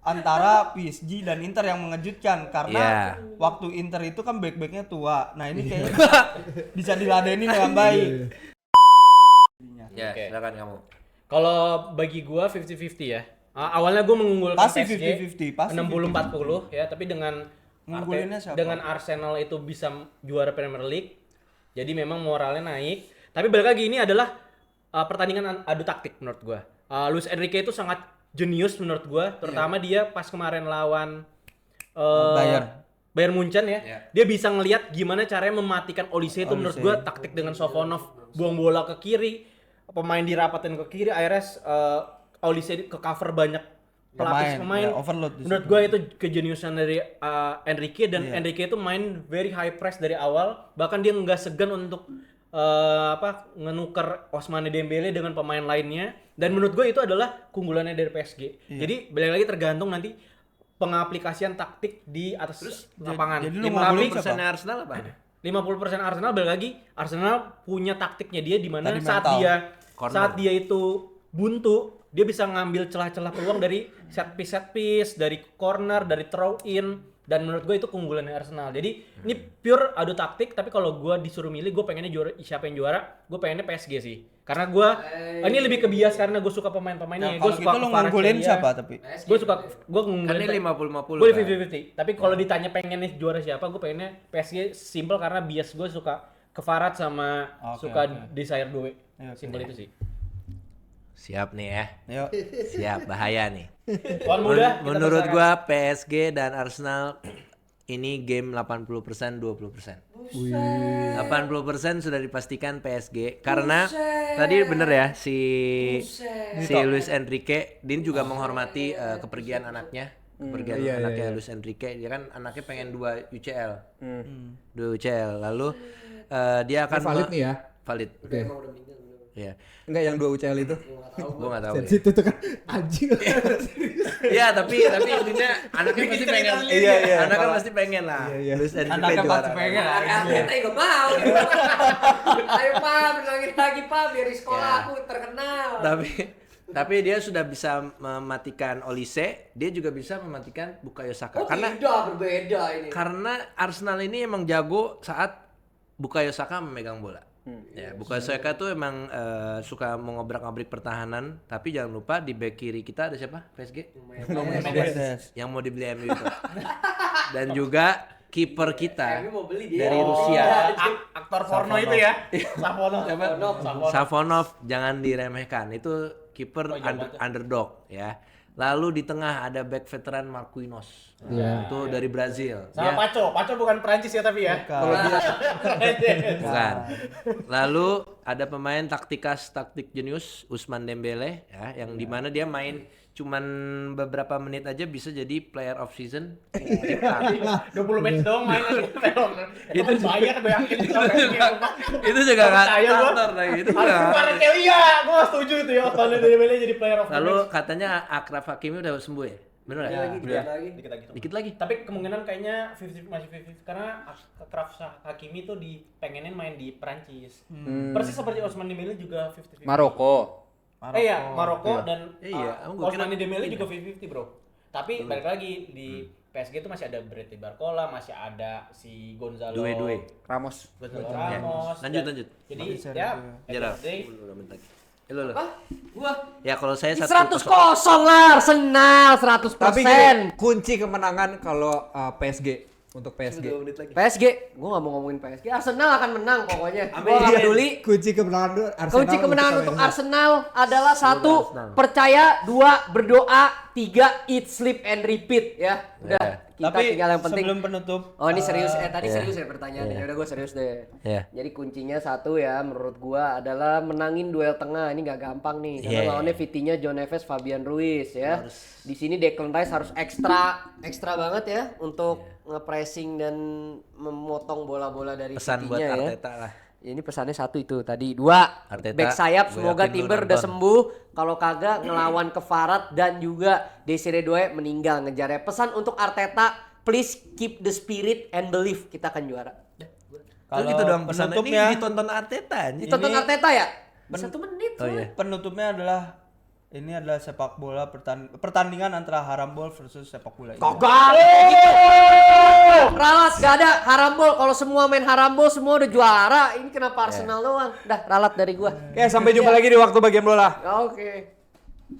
Speaker 4: antara PSG dan Inter yang mengejutkan karena
Speaker 3: Iya.
Speaker 4: waktu Inter itu kan back-backnya tua. Nah ini kayaknya bisa diladenin dengan baik.
Speaker 3: Ya,
Speaker 5: Oke.
Speaker 3: silakan kamu.
Speaker 5: Kalau bagi gua 50-50 ya. Awalnya gua mengunggulkan
Speaker 4: Pasti
Speaker 5: PSG
Speaker 4: 50-50, pasti
Speaker 5: 60-40 ya, tapi dengan
Speaker 4: Ngunggulinnya siapa?
Speaker 5: dengan Arsenal itu bisa juara Premier League. Jadi memang moralnya naik. Tapi balik lagi ini adalah pertandingan adu taktik menurut gua. Luis Enrique itu sangat jenius menurut gua, terutama dia pas kemarin lawan Bayern Munchen ya.
Speaker 3: Iya.
Speaker 5: Dia bisa ngelihat gimana caranya mematikan Olise itu menurut gua taktik dengan Sofonic buang bola ke kiri, pemain dirapatin ke kiri, akhirnya Olise ke cover banyak pelapis pemain.
Speaker 4: ya, overload di
Speaker 5: Menurut
Speaker 4: situ.
Speaker 5: gue itu kejeniusan dari Enrique dan Enrique itu main very high press dari awal, bahkan dia nggak segan untuk ngenuker Ousmane Dembele dengan pemain lainnya, dan menurut gue itu adalah keunggulannya dari PSG. Jadi balik lagi tergantung nanti pengaplikasian taktik di atas lapangan.
Speaker 4: jadi lu
Speaker 3: 50% Arsenal apa?
Speaker 5: 50% Arsenal balik lagi Arsenal punya taktiknya dia di mana
Speaker 4: Tadi
Speaker 5: saat
Speaker 4: mental.
Speaker 3: Corner.
Speaker 5: saat dia itu buntu dia bisa ngambil celah-celah peluang dari set piece dari corner, dari throw in, dan menurut gue itu keunggulannya Arsenal. Jadi ini pure adu taktik, tapi kalau gue disuruh milih gue pengennya juara, siapa yang juara? Gue pengennya PSG sih. Karena gue ini lebih kebias karena gue suka pemain-pemainnya.
Speaker 4: Nah,
Speaker 5: Gue
Speaker 4: kalau
Speaker 5: suka
Speaker 4: gitu lu ngunggulin siapa tapi?
Speaker 5: Gue suka gue
Speaker 3: Kan
Speaker 5: ngunggulin.
Speaker 3: ini 50-50.
Speaker 5: Gue
Speaker 3: kan?
Speaker 5: 50-50. Tapi kalau ditanya pengennya juara siapa, gue pengennya PSG simple karena bias gue suka Kvarat sama suka Desire Doué. Simple itu sih.
Speaker 3: Siap nih ya.
Speaker 4: Yuk.
Speaker 3: Siap, bahaya nih.
Speaker 5: Tuan muda, kita
Speaker 3: Menurut
Speaker 5: berserah.
Speaker 3: gua PSG dan Arsenal ini game 80% 20%. 80% sudah dipastikan PSG karena tadi bener ya si Luis Enrique Din juga menghormati kepergian anaknya. Kepergian anaknya Luis Enrique, dia kan anaknya pengen 2 UCL. 2 UCL. Lalu dia akan
Speaker 1: valid nih ya?
Speaker 3: Valid.
Speaker 1: Oke.
Speaker 3: Iya.
Speaker 1: Enggak yang 2 UCL itu.
Speaker 3: Gua enggak tahu.
Speaker 1: Dari situ tuh kan anjing.
Speaker 3: Iya, tapi intinya anaknya pasti pengen. Iya. Anaknya pasti pengen lah. Luis Enrique
Speaker 4: Anaknya
Speaker 3: juara.
Speaker 4: pasti pengen.
Speaker 2: Kita juga mau. Ayo Pak, benangin lagi Pak, biar di sekolah
Speaker 3: Ya.
Speaker 2: aku terkenal.
Speaker 3: Tapi dia sudah bisa mematikan Olise, dia juga bisa mematikan Bukayo Saka.
Speaker 2: Oh
Speaker 3: Karena
Speaker 2: tidak, berbeda ini.
Speaker 3: Arsenal ini emang jago saat Bukayo Saka memegang bola. Ya, Bukayo Saka tuh emang suka mengobrak-abrik pertahanan, tapi jangan lupa di bek kiri kita ada siapa? PSG. Yang mau dibeli MU itu. Dan juga kiper kita
Speaker 2: Kami mau beli dia.
Speaker 3: dari Rusia.
Speaker 5: Aktor porno itu ya. Safonov.
Speaker 3: Safonov jangan diremehkan. Itu kiper underdog ya. Lalu di tengah ada back veteran Marquinhos. Itu dari Brazil.
Speaker 5: Sama Paco. Paco bukan Prancis ya tapi ya.
Speaker 3: Bukan. Lalu ada pemain taktik jenius Ousmane Dembele ya, yang dimana dia main cuman beberapa menit aja bisa jadi player of season.
Speaker 5: 20 match doang main itu banyak gue yakin.
Speaker 3: Itu juga
Speaker 5: Percaya gua.
Speaker 3: kantor lagi. Itu
Speaker 5: Harus
Speaker 3: juga.
Speaker 5: keluar Kelia. Gue setuju itu ya. Ousmane Dembele jadi player of the
Speaker 3: Lalu
Speaker 5: match.
Speaker 3: katanya Akraf Hakimi udah sembuh ya? Bener ya?
Speaker 5: Dikit lagi.
Speaker 3: Dikit lagi.
Speaker 5: Tapi kemungkinan kayaknya 50 masih 50 karena Akraf Hakimi tuh pengenin main di Prancis. Persis seperti Ousmane Dembele juga 50-50.
Speaker 2: Maroko.
Speaker 5: Maroko dan
Speaker 3: Iya, gua kira-
Speaker 5: Ousmane Dembele juga 50-50 bro. Tapi balik lagi di PSG itu masih ada Bradley Barcola, masih ada si Gonzalo
Speaker 3: Due.
Speaker 2: Ramos.
Speaker 5: Gonzalo Ramos.
Speaker 3: Lanjut,
Speaker 5: dan-
Speaker 3: lanjut.
Speaker 5: Jadi ya,
Speaker 3: Jera.
Speaker 5: day,
Speaker 3: Udah menit lagi. Lo.
Speaker 2: Hah? Gua
Speaker 3: Ya kalau saya
Speaker 2: 100-0 lah Arsenal 100%.
Speaker 1: Tapi gini, kunci kemenangan kalau PSG untuk PSG.
Speaker 2: PSG, gua nggak mau ngomongin PSG. Arsenal akan menang pokoknya. Gua nggak peduli.
Speaker 1: Kunci kemenangan dulu Arsenal.
Speaker 2: Kunci kemenangan untuk Arsenal adalah 1,
Speaker 3: Arsenal.
Speaker 2: percaya, 2, berdoa, 3, eat, sleep, and repeat ya. Udah, kita
Speaker 4: Tapi
Speaker 2: tinggal yang penting.
Speaker 4: sebelum penutup,
Speaker 2: Oh ini serius, tadi serius ya pertanyaannya. Udah gue serius deh.
Speaker 3: Iya.
Speaker 2: Jadi kuncinya 1 ya menurut gua adalah menangin duel tengah. Ini nggak gampang nih. Karena
Speaker 3: Iya.
Speaker 2: lawannya Vitinha, John Neves, Fabian Ruiz ya. Di sini Declan Rice harus ekstra banget ya untuk nge-pressing dan memotong bola-bola dari
Speaker 3: pesan buat
Speaker 2: Vitinha ya.
Speaker 3: Arteta lah.
Speaker 2: Ini pesannya satu itu tadi. 2,
Speaker 3: Arteta,
Speaker 2: back sayap
Speaker 3: gue
Speaker 2: semoga
Speaker 3: yakin lu
Speaker 2: Timber udah
Speaker 3: nonton.
Speaker 2: sembuh. Kalau kagak ngelawan ke Farad dan juga Desiree Doué meninggal ngejarnya. Pesan untuk Arteta, please keep the spirit and believe kita akan juara.
Speaker 3: Kalau gitu dong pesannya ini
Speaker 4: penutupnya,
Speaker 3: ditonton Arteta anjing.
Speaker 2: Ditonton Arteta ya? 1 menit.
Speaker 3: Oh iya.
Speaker 4: penutupnya adalah ini adalah sepak bola pertandingan antara Harambol versus sepak bola Indonesia.
Speaker 2: Kagak gitu. Ralat gak ada harambol. Kalau semua main harambol semua udah juara. Ini kenapa Arsenal doang? Dah ralat dari gua.
Speaker 1: Oke, sampai jumpa lagi di waktu bagian bola.
Speaker 2: Oke.